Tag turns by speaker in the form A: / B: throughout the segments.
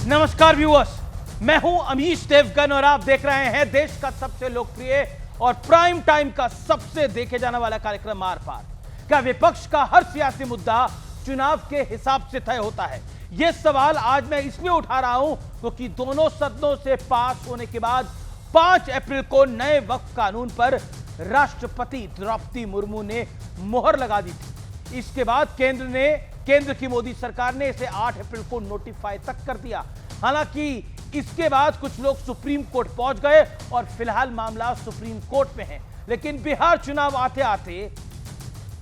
A: नमस्कार व्यूअर्स, मैं हूं अमीश देवगन और आप देख रहे हैं देश का सबसे लोकप्रिय और प्राइम टाइम का सबसे देखे जाने वाला कार्यक्रम आर पार। क्या विपक्ष का हर सियासी मुद्दा चुनाव के हिसाब से तय होता है? यह सवाल आज मैं इसलिए उठा रहा हूं क्योंकि दोनों सदनों से पास होने के बाद 5 अप्रैल को नए वक्फ कानून पर राष्ट्रपति द्रौपदी मुर्मू ने मोहर लगा दी थी। इसके बाद केंद्र की मोदी सरकार ने इसे 8 अप्रैल को नोटिफाई तक कर दिया। हालांकि इसके बाद कुछ लोग सुप्रीम कोर्ट पहुंच गए और फिलहाल मामला सुप्रीम कोर्ट में है। लेकिन बिहार चुनाव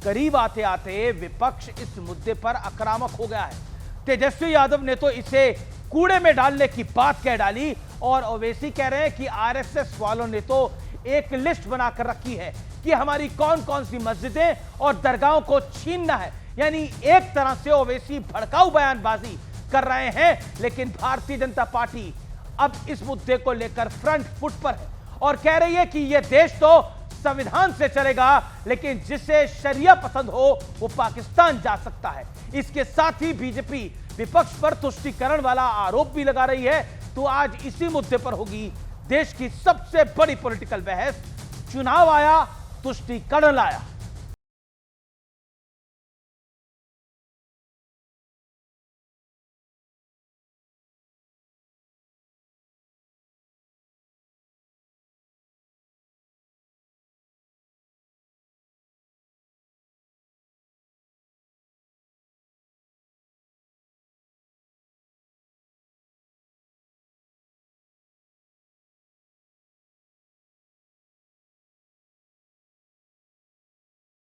A: करीब आते आते विपक्ष इस मुद्दे पर आक्रामक हो गया है। तेजस्वी यादव ने तो इसे कूड़े में डालने की बात कह डाली और ओवैसी कह रहे हैं कि आरएसएस वालों ने तो एक लिस्ट बनाकर रखी है कि हमारी कौन कौन सी मस्जिदें और दरगाहों को छीनना है। यानी एक तरह से ओवैसी भड़काऊ बयानबाजी कर रहे हैं, लेकिन भारतीय जनता पार्टी अब इस मुद्दे को लेकर फ्रंट फुट पर है और कह रही है कि यह देश तो संविधान से चलेगा, लेकिन जिसे शरिया पसंद हो वो पाकिस्तान जा सकता है। इसके साथ ही बीजेपी विपक्ष पर तुष्टीकरण वाला आरोप भी लगा रही है। तो आज इसी मुद्दे पर होगी देश की सबसे बड़ी पॉलिटिकल बहस। चुनाव आया, तुष्टीकरण लाया।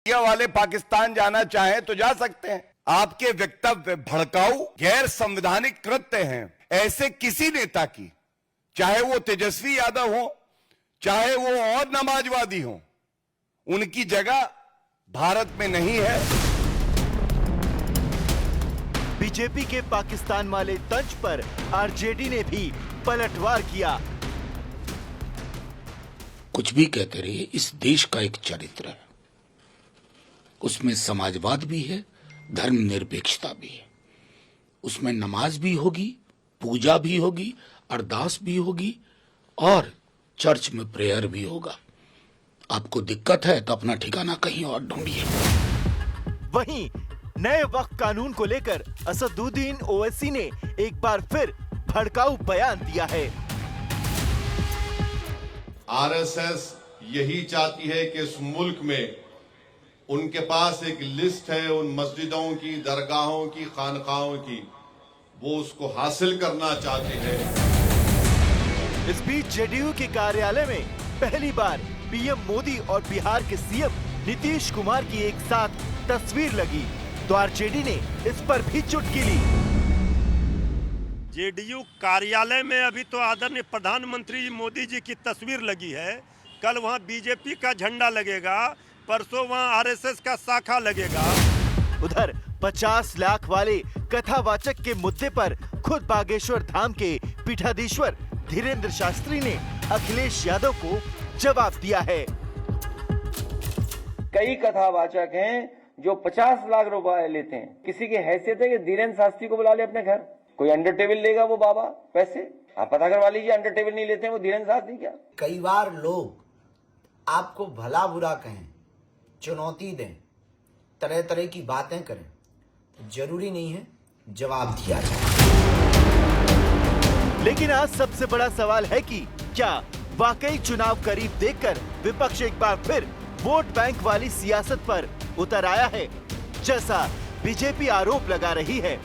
B: वाले पाकिस्तान जाना चाहें तो जा सकते हैं। आपके वक्तव्य भड़काऊ गैर संवैधानिक कृत्य हैं। ऐसे किसी नेता की, चाहे वो तेजस्वी यादव हो, चाहे वो और नमाजवादी हो, उनकी जगह भारत में नहीं है।
C: बीजेपी के पाकिस्तान वाले तंज पर आरजेडी ने भी पलटवार किया।
D: कुछ भी कहते रहिए, इस देश का एक चरित्र है, उसमें समाजवाद भी है, धर्मनिरपेक्षता भी है। उसमें नमाज भी होगी, पूजा भी होगी, अरदास भी होगी और चर्च में प्रेयर भी होगा। आपको दिक्कत है तो अपना ठिकाना कहीं और ढूंढिए।
C: वहीं नए वक्फ कानून को लेकर असदुद्दीन ओवैसी ने एक बार फिर भड़काऊ बयान दिया है।
E: आरएसएस यही चाहती है कि इस मुल्क में उनके पास एक लिस्ट है उन मस्जिदों की, दरगाहों की, खानकाहों की, वो उसको हासिल करना चाहते हैं।
C: इस बीच जेडीयू के कार्यालय में पहली बार पीएम मोदी और बिहार के सीएम नीतीश कुमार की एक साथ तस्वीर लगी तो आरजेडी ने इस पर भी चुटकी ली।
F: जेडीयू कार्यालय में अभी तो आदरणीय प्रधानमंत्री मोदी जी की तस्वीर लगी है। कल वहां बीजेपी का झंडा लगेगा, परसों वहां आरएसएस का शाखा लगेगा।
C: उधर 50 लाख वाले कथावाचक के मुद्दे पर खुद बागेश्वर धाम के पीठाधीश्वर धीरेन्द्र शास्त्री ने अखिलेश यादव को जवाब दिया है।
G: कई कथावाचक हैं जो 50 लाख रुपए लेते हैं। किसी की हैसियत है कि धीरेन्द्र शास्त्री को बुला ले अपने घर? कोई अंडर टेबल लेगा वो बाबा पैसे? आप पता करवा लीजिए, अंडर टेबल नहीं लेते हैं वो धीरेन्द्र शास्त्री क्या?
H: कई बार लोग आपको भला बुरा कहें, चुनौती दें, तरह तरह की बातें करें, तो जरूरी नहीं है जवाब दिया जाए।
C: लेकिन आज सबसे बड़ा सवाल है कि क्या वाकई चुनाव करीब देखकर विपक्ष एक बार फिर वोट बैंक वाली सियासत पर उतर आया है, जैसा बीजेपी आरोप लगा रही है।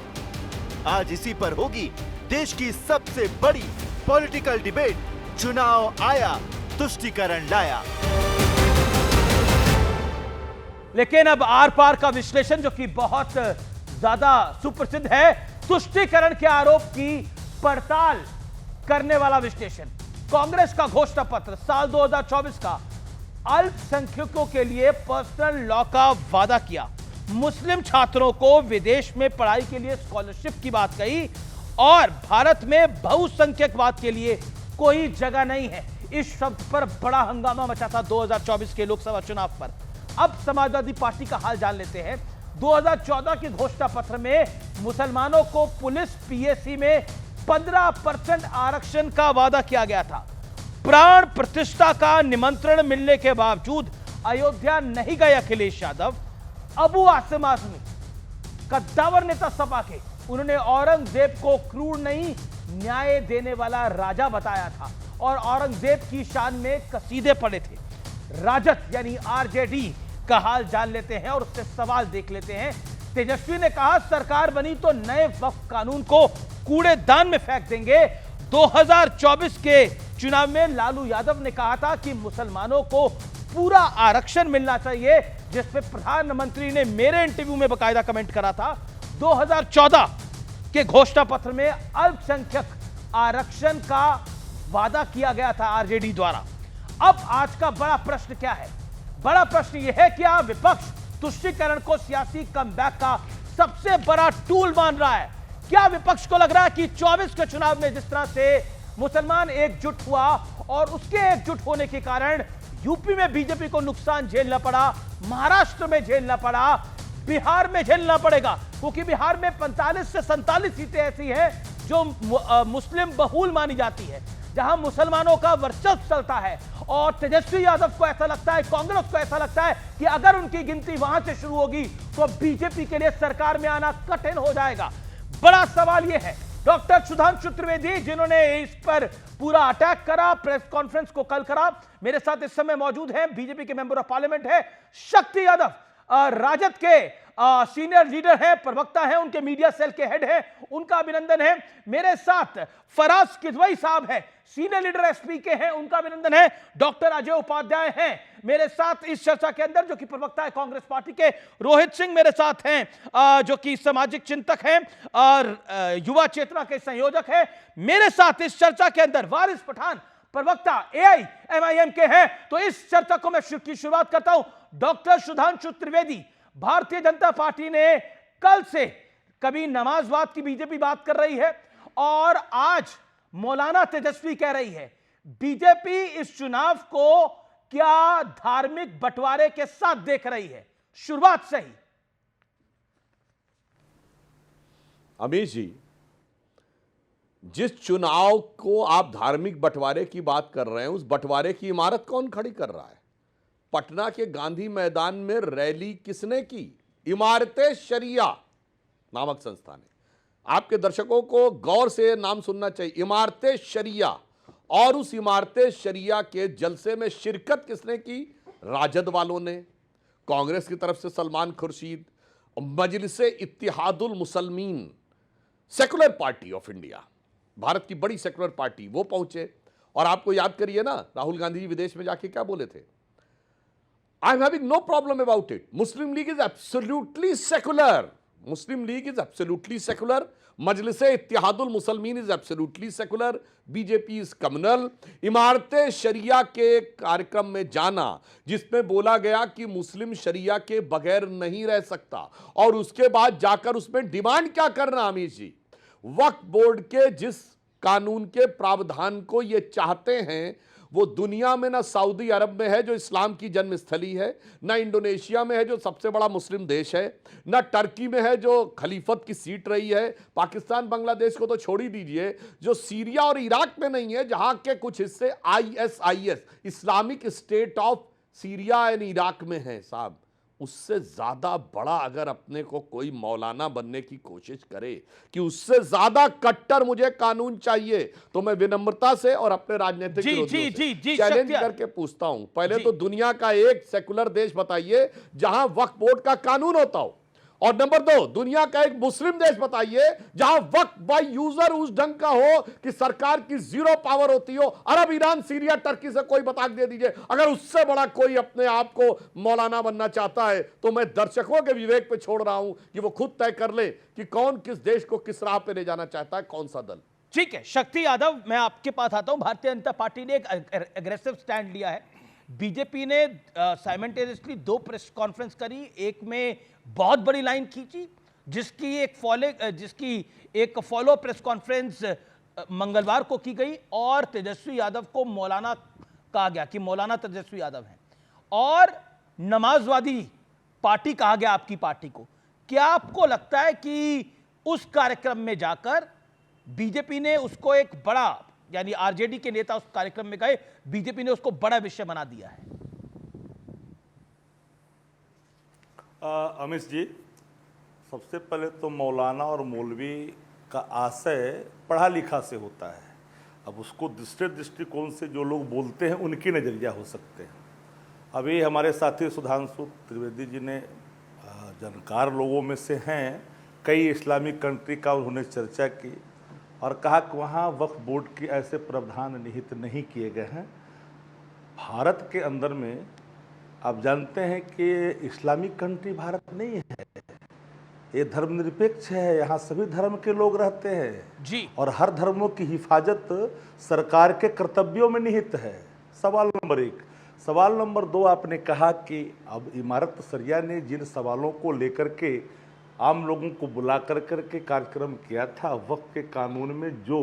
C: आज इसी पर होगी देश की सबसे बड़ी पॉलिटिकल डिबेट। चुनाव आया, तुष्टीकरण लाया।
A: लेकिन अब आर पार का विश्लेषण जो कि बहुत ज्यादा सुप्रसिद्ध है, तुष्टीकरण के आरोप की पड़ताल करने वाला विश्लेषण। कांग्रेस का घोषणा पत्र साल 2024 का अल्पसंख्यकों के लिए पर्सनल लॉ का वादा किया, मुस्लिम छात्रों को विदेश में पढ़ाई के लिए स्कॉलरशिप की बात कही और भारत में बहुसंख्यकवाद के लिए कोई जगह नहीं है। इस शब्द पर बड़ा हंगामा मचा था 2024 के लोकसभा चुनाव पर। अब समाजवादी पार्टी का हाल जान लेते हैं। 2014 के घोषणा पत्र में मुसलमानों को पुलिस पीएसी में 15% आरक्षण का वादा किया गया था। प्राण प्रतिष्ठा का निमंत्रण मिलने के बावजूद अयोध्या नहीं गए अखिलेश यादव। अबू आसिम आजमी, कद्दावर नेता सपा के, उन्होंने औरंगजेब को क्रूर नहीं न्याय देने वाला राजा बताया था और औरंगजेब की शान में कसीदे पड़े थे। राजद यानी आरजेडी का हाल जान लेते हैं और उससे सवाल देख लेते हैं। तेजस्वी ने कहा सरकार बनी तो नए वक्फ कानून को कूड़ेदान में फेंक देंगे। 2024 के चुनाव में लालू यादव ने कहा था कि मुसलमानों को पूरा आरक्षण मिलना चाहिए, जिस पे प्रधानमंत्री ने मेरे इंटरव्यू में बकायदा कमेंट करा था। 2014 के घोषणा पत्र में अल्पसंख्यक आरक्षण का वादा किया गया था आरजेडी द्वारा। अब आज का बड़ा प्रश्न क्या है? बड़ा प्रश्न यह है कि विपक्ष तुष्टीकरण को सियासी कमबैक का सबसे बड़ा टूल मान रहा है। क्या विपक्ष को लग रहा है कि 24 के चुनाव में जिस तरह से मुसलमान एकजुट हुआ और उसके एकजुट होने के कारण यूपी में बीजेपी को नुकसान झेलना पड़ा, महाराष्ट्र में झेलना पड़ा, बिहार में झेलना पड़ेगा, क्योंकि बिहार में 45 से 47 सीटें ऐसी हैं जो मुस्लिम बहुल मानी जाती है, जहां मुसलमानों का वर्चस्व चलता है। और तेजस्वी यादव को ऐसा लगता है, कांग्रेस को ऐसा लगता है कि अगर उनकी गिनती वहां से शुरू होगी तो बीजेपी के लिए सरकार में आना कठिन हो जाएगा। बड़ा सवाल यह है, डॉक्टर सुधांशु त्रिवेदी जिन्होंने इस पर पूरा अटैक करा, प्रेस कॉन्फ्रेंस को कल करा, मेरे साथ इस समय मौजूद हैं, बीजेपी के मेंबर ऑफ पार्लियामेंट है शक्ति यादव, राजद के सीनियर लीडर हैं, प्रवक्ता हैं, उनके मीडिया सेल के हेड हैं, उनका अभिनंदन है। मेरे साथ फराज किदवई साहब हैं, सीनियर लीडर एसपी के हैं, उनका अभिनंदन है। डॉक्टर अजय उपाध्याय हैं मेरे साथ इस चर्चा के अंदर, जो कि प्रवक्ता है कांग्रेस पार्टी के। रोहित सिंह मेरे साथ हैं जो कि सामाजिक चिंतक हैं और युवा चेतना के संयोजक हैं। मेरे साथ इस चर्चा के अंदर वारिस पठान, प्रवक्ता एआईएमआईएम के हैं। तो इस चर्चा को मैं की शुरुआत करता हूं डॉक्टर सुधांशु त्रिवेदी। भारतीय जनता पार्टी ने कल से कभी नमाजवाद की बीजेपी बात कर रही है और आज मौलाना तेजस्वी कह रही है। बीजेपी इस चुनाव को क्या धार्मिक बंटवारे के साथ देख रही है? शुरुआत से ही
I: अमीश जी, जिस चुनाव को आप धार्मिक बंटवारे की बात कर रहे हैं, उस बंटवारे की इमारत कौन खड़ी कर रहा है? पटना के गांधी मैदान में रैली किसने की? इमारते शरिया नामक संस्था ने। आपके दर्शकों को गौर से नाम सुनना चाहिए, इमारते शरिया। और उस इमारते शरिया के जलसे में शिरकत किसने की? राजद वालों ने। कांग्रेस की तरफ से Salman Khurshid, Majlise Ittehadul Muslimeen, secular party of India, Bharat की बड़ी सेकुलर पार्टी, वो पहुंचे। और आपको याद करिए ना, राहुल गांधी जी विदेश में जाके क्या बोले थे? I am having no problem about it, Muslim League is absolutely secular, Muslim League is absolutely secular, Majlise Ittehadul Muslimeen is absolutely secular, BJP is communal. Imarate Shariah के कार्यक्रम में जाना, जिसमें बोला गया कि मुस्लिम शरिया के बगैर नहीं रह सकता, और उसके बाद जाकर उसमें डिमांड क्या करना? अमीश जी, वक्फ बोर्ड के जिस कानून के प्रावधान को ये चाहते हैं, वो दुनिया में ना सऊदी अरब में है जो इस्लाम की जन्मस्थली है, ना इंडोनेशिया में है जो सबसे बड़ा मुस्लिम देश है, ना टर्की में है जो खलीफत की सीट रही है, पाकिस्तान बांग्लादेश को तो छोड़ ही दीजिए, जो सीरिया और इराक में नहीं है, जहां के कुछ हिस्से ISIS, Islamic state of Syria and Iraq में है। साहब, उससे ज्यादा बड़ा अगर अपने को कोई मौलाना बनने की कोशिश करे कि उससे ज्यादा कट्टर मुझे कानून चाहिए, तो मैं विनम्रता से और अपने राजनीतिक विरोधियों से चैलेंज करके पूछता हूं, पहले तो दुनिया का एक सेकुलर देश बताइए जहां वक्फ बोर्ड का कानून होता हो, और नंबर 2, दुनिया का एक मुस्लिम देश बताइए जहां वक्फ बाय यूजर उस ढंग का हो कि सरकार की जीरो पावर होती हो। अरब, ईरान, सीरिया, टर्की से कोई बता दे दीजिए, अगर उससे बड़ा कोई अपने आप को मौलाना बनना चाहता है, तो मैं दर्शकों के विवेक पे छोड़ रहा हूं कि वो खुद तय कर ले कि कौन किस देश को किस राह पे ले जाना चाहता है, कौन सा दल।
A: ठीक है शक्ति यादव, मैं आपके पास आता हूं। भारतीय जनता पार्टी ने एक एग्रेसिव स्टैंड लिया है। बीजेपी ने साइमल्टेनियसली 2 प्रेस कॉन्फ्रेंस करी, एक में बहुत बड़ी लाइन खींची, जिसकी एक फॉलो प्रेस कॉन्फ्रेंस मंगलवार को की गई, और तेजस्वी यादव को मौलाना कहा गया कि मौलाना तेजस्वी यादव हैं, और नमाजवादी पार्टी कहा गया आपकी पार्टी को। क्या आपको लगता है कि उस कार्यक्रम में जाकर बीजेपी ने उसको एक बड़ा, यानी आरजेडी के नेता उस कार्यक्रम में गए, बीजेपी ने उसको बड़ा विषय बना दिया है।
J: अमित जी, सबसे पहले तो मौलाना और मौलवी का आशय पढ़ा लिखा से होता है। अब उसको दूसरे दृष्टिकोण से जो लोग बोलते हैं उनकी नज़रिया हो सकते हैं। अभी हमारे साथी सुधांशु त्रिवेदी जी ने जानकार लोगों में से हैं, कई इस्लामिक कंट्री का उन्होंने चर्चा की और कहा कि वहाँ वक्फ बोर्ड की ऐसे प्रावधान निहित नहीं किए गए हैं। भारत के अंदर में आप जानते हैं कि इस्लामिक कंट्री भारत नहीं है, ये धर्मनिरपेक्ष है, यहाँ सभी धर्म के लोग रहते हैं
A: जी,
J: और हर धर्मों की हिफाजत सरकार के कर्तव्यों में निहित है। सवाल नंबर 1। सवाल नंबर 2, आपने कहा कि अब इमारत सरिया ने जिन सवालों को लेकर के आम लोगों को बुला कर के कार्यक्रम किया था, वक्फ के कानून में जो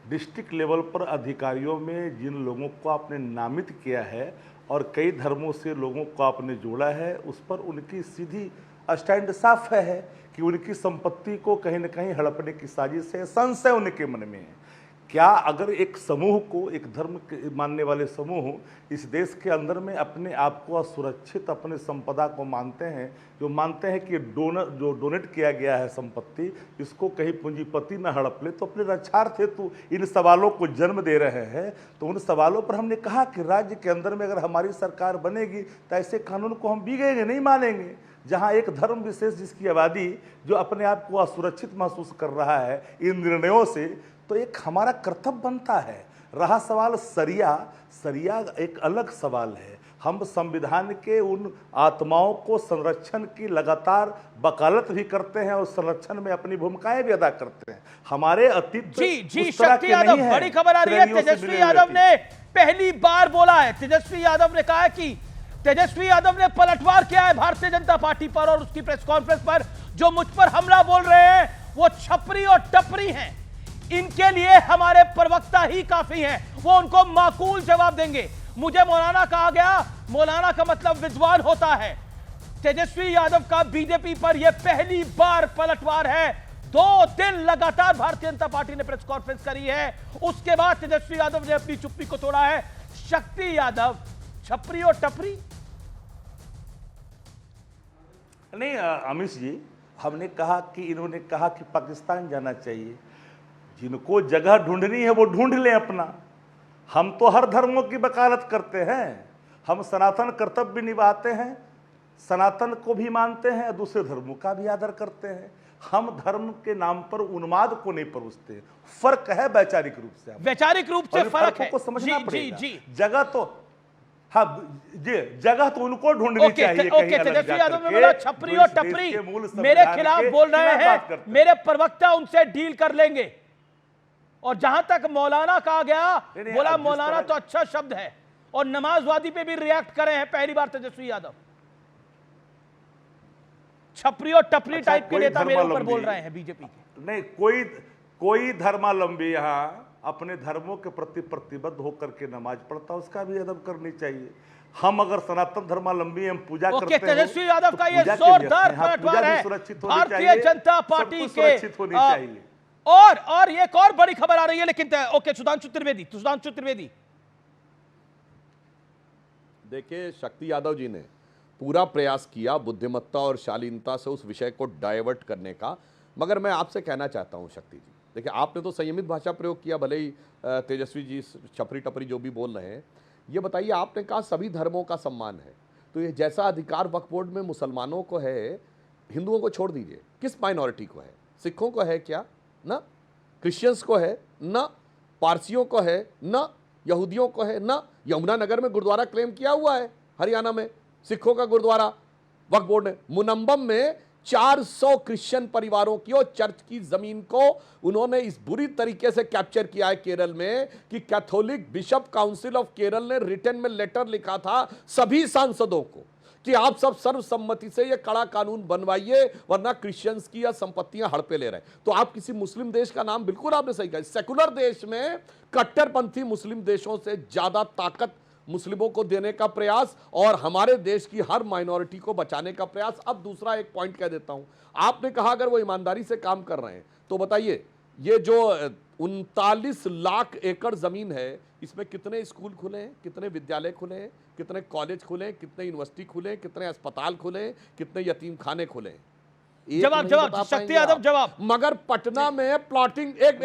J: डिस्ट्रिक्ट लेवल पर अधिकारियों में जिन लोगों को आपने नामित किया है और कई धर्मों से लोगों को आपने जोड़ा है, उस पर उनकी सीधी स्टैंड साफ है कि उनकी संपत्ति को कहीं न कहीं हड़पने की साजिश है, संशय उनके मन में है। क्या अगर एक समूह को, एक धर्म के मानने वाले समूह इस देश के अंदर में अपने आप को असुरक्षित, अपने संपदा को मानते हैं, जो मानते हैं कि जो डोनेट किया गया है संपत्ति, इसको कहीं पूंजीपति न हड़प ले, तो अपने रक्षार्थ हेतु इन सवालों को जन्म दे रहे हैं। तो उन सवालों पर हमने कहा कि राज्य के अंदर में अगर हमारी सरकार बनेगी तो ऐसे कानून को हम बिगेंगे नहीं मानेंगे। जहाँ एक धर्म विशेष जिसकी आबादी जो अपने आप को असुरक्षित महसूस कर रहा है इन निर्णयों से, तो एक हमारा कर्तव्य बनता है। रहा सवाल सरिया एक अलग सवाल है। हम संविधान के उन आत्माओं को संरक्षण की लगातार वकालत भी करते हैं और संरक्षण में अपनी भूमिकाएं भी अदा करते हैं। हमारे अतीत
A: जी शक्ति यादव, बड़ी खबर आ रही है। तेजस्वी यादव ने पहली बार बोला है, तेजस्वी यादव ने कहा कि तेजस्वी यादव ने पलटवार किया है भारतीय जनता पार्टी पर, और उसकी प्रेस कॉन्फ्रेंस पर जो मुझ पर हमला बोल रहे हैं वो छपरी और टपरी हैं, इनके लिए हमारे प्रवक्ता ही काफी हैं, वो उनको माकूल जवाब देंगे। मुझे मौलाना कहा गया, मौलाना का मतलब विद्वान होता है। तेजस्वी यादव का बीजेपी पर यह पहली बार पलटवार है। 2 दिन लगातार भारतीय जनता पार्टी ने प्रेस कॉन्फ्रेंस करी है, उसके बाद तेजस्वी यादव ने अपनी चुप्पी को तोड़ा है। शक्ति यादव छपरी और टपरी
J: नहीं अमित जी, हमने कहा कि इन्होंने कहा कि पाकिस्तान जाना चाहिए। जिनको जगह ढूंढनी है वो ढूंढ लें अपना। हम तो हर धर्मों की वकालत करते हैं, हम सनातन कर्तव्य निभाते हैं, सनातन को भी मानते हैं, दूसरे धर्मों का भी आदर करते हैं। हम धर्म के नाम पर उन्माद को नहीं परोसते। फर्क है वैचारिक रूप से,
A: वैचारिक रूप से फर्क है,
J: को समझना पड़ेगा।
A: जी।
J: जगह तो हाँ जी, जगह तो उनको ढूंढनी चाहिए।
A: तेजस्वी यादव ने बोला छपरी और टपरी मेरे खिलाफ बोल रहे हैं, मेरे प्रवक्ता उनसे डील कर लेंगे। और जहां तक मौलाना कहा गया, बोला मौलाना तो अच्छा शब्द है, और नमाजवादी पे भी रिएक्ट करे हैं पहली बार तेजस्वी यादव। छपरी और टपरी टाइप के नेता मेरे ऊपर बोल रहे हैं बीजेपी के।
J: नहीं, कोई धर्मावलंबी यहाँ अपने धर्मों के प्रति प्रतिबद्ध होकर के नमाज पढ़ता, उसका भी अदब करनी चाहिए। हम अगर सनातन धर्मावलंबी हम पूजा करते हैं,
A: तेजस्वी यादव का ये जोरदार पलटवार है भारतीय जनता पार्टी के। और एक और बड़ी खबर आ रही है, लेकिन सुधांशु त्रिवेदी
I: देखिए, शक्ति यादव जी ने पूरा प्रयास किया बुद्धिमत्ता और शालीनता से उस विषय को डाइवर्ट करने का, मगर मैं आपसे कहना चाहता हूं शक्ति जी, देखिए आपने तो संयमित भाषा प्रयोग किया, भले ही तेजस्वी जी छपरी टपरी जो भी बोल रहे हैं। ये बताइए, आपने कहा सभी धर्मों का सम्मान है, तो ये जैसा अधिकार वक्फ बोर्ड में मुसलमानों को है, हिंदुओं को छोड़ दीजिए, किस माइनॉरिटी को है? सिखों को है क्या? ना। क्रिश्चियंस को है ना, पारसियों को है ना, यहूदियों को है ना। यमुनानगर में गुरुद्वारा क्लेम किया हुआ है, हरियाणा में सिखों का गुरुद्वारा वक्फ बोर्ड ने। मुनम्बम में 400 क्रिश्चियन परिवारों की और चर्च की जमीन को उन्होंने इस बुरी तरीके से कैप्चर किया है केरल में कि Catholic bishop council of Kerala ने रिटर्न में लेटर लिखा था सभी सांसदों को कि आप सब सर्वसम्मति से ये कड़ा कानून बनवाइए, वरना क्रिश्चियंस की या संपत्तियां हड़पे ले रहे हैं। तो आप किसी मुस्लिम देश का नाम, बिल्कुल आपने सही कहा, सेकुलर देश में कट्टरपंथी मुस्लिम देशों से ज्यादा ताकत मुस्लिमों को देने का प्रयास और हमारे देश की हर माइनॉरिटी को बचाने का प्रयास। अब दूसरा एक पॉइंट कह देता हूं, आपने कहा अगर वो ईमानदारी से काम कर रहे हैं तो बताइए, ये जो 39 लाख एकड़ जमीन है, इसमें कितने स्कूल खुले हैं, कितने विद्यालय खुले हैं, कितने कॉलेज खुले हैं, कितने यूनिवर्सिटी खुले हैं, कितने अस्पताल खुले हैं, कितने यतीम खाने खुले हैं?
A: जवाब शक्ति यादव जवाब।
I: मगर पटना में प्लॉटिंग एक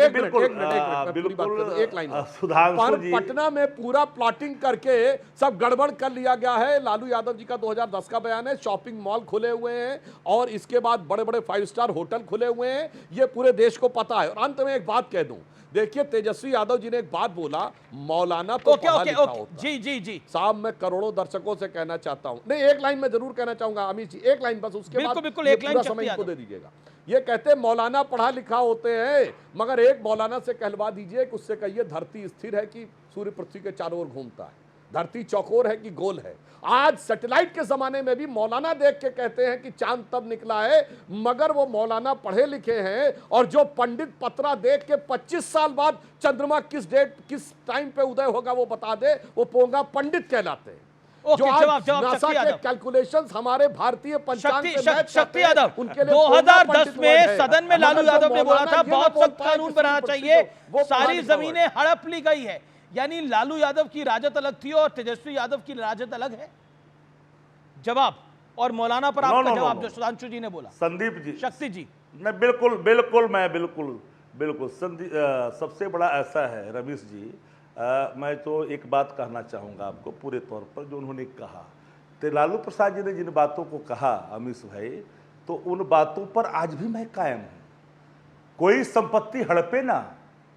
I: लाइन पर पटना में पूरा प्लॉटिंग करके सब गड़बड़ कर लिया गया है। लालू यादव जी का 2010 का बयान है, शॉपिंग मॉल खुले हुए हैं और इसके बाद बड़े बड़े 5 स्टार होटल खुले हुए हैं, ये पूरे देश को पता है। और अंत में एक बात कह दूं, देखिए तेजस्वी यादव जी ने एक बात बोला, मौलाना तो पढ़ा लिखा होता।
A: जी
I: साहब मैं करोड़ों दर्शकों से कहना चाहता हूं, नहीं एक लाइन में जरूर कहना चाहूंगा अमित जी, एक लाइन बस, उसके बाद
A: बिल्कुल एक लाइन
I: समय इनको दे दीजिएगा। ये कहते मौलाना पढ़ा लिखा होते हैं, मगर एक मौलाना से कहलवा दीजिए कि उससे कहिए धरती स्थिर है कि सूर्य पृथ्वी के चारों ओर घूमता है, धरती चौकोर है कि गोल है। आज सैटेलाइट के जमाने में भी मौलाना देख के कहते हैं कि चांद तब निकला है, मगर वो मौलाना पढ़े लिखे हैं। और जो पंडित पत्रा देख के 25 साल बाद चंद्रमा किस डेट किस टाइम पे उदय होगा वो बता दे, वो पोंगा पंडित कहलाते हैं। जो आज नासा के कैलकुलेशंस हमारे भारतीय पंचांग से मैच
A: शक्ति यादव, 2010 में सदन में लालू यादव ने बोला था बहुत सख्त कानून बनाना चाहिए, सारी जमीनें हड़प ली गई है। यानी लालू यादव की राजत अलग थी और तेजस्वी यादव की राजत अलग है। जवाब और मौलाना पर आपका जवाब जो सुधांशु जी ने बोला।
J: संदीप जी,
A: शक्ति जी,
J: मैं बिल्कुल सबसे बड़ा ऐसा है रमेश जी, मैं तो एक बात कहना चाहूँगा आपको पूरे तौर पर, जो उन्होंने कहा तो लालू प्रसाद जी ने जिन बातों को कहा अमीश भाई, तो उन बातों पर आज भी मैं कायम हूँ। कोई संपत्ति हड़पे ना,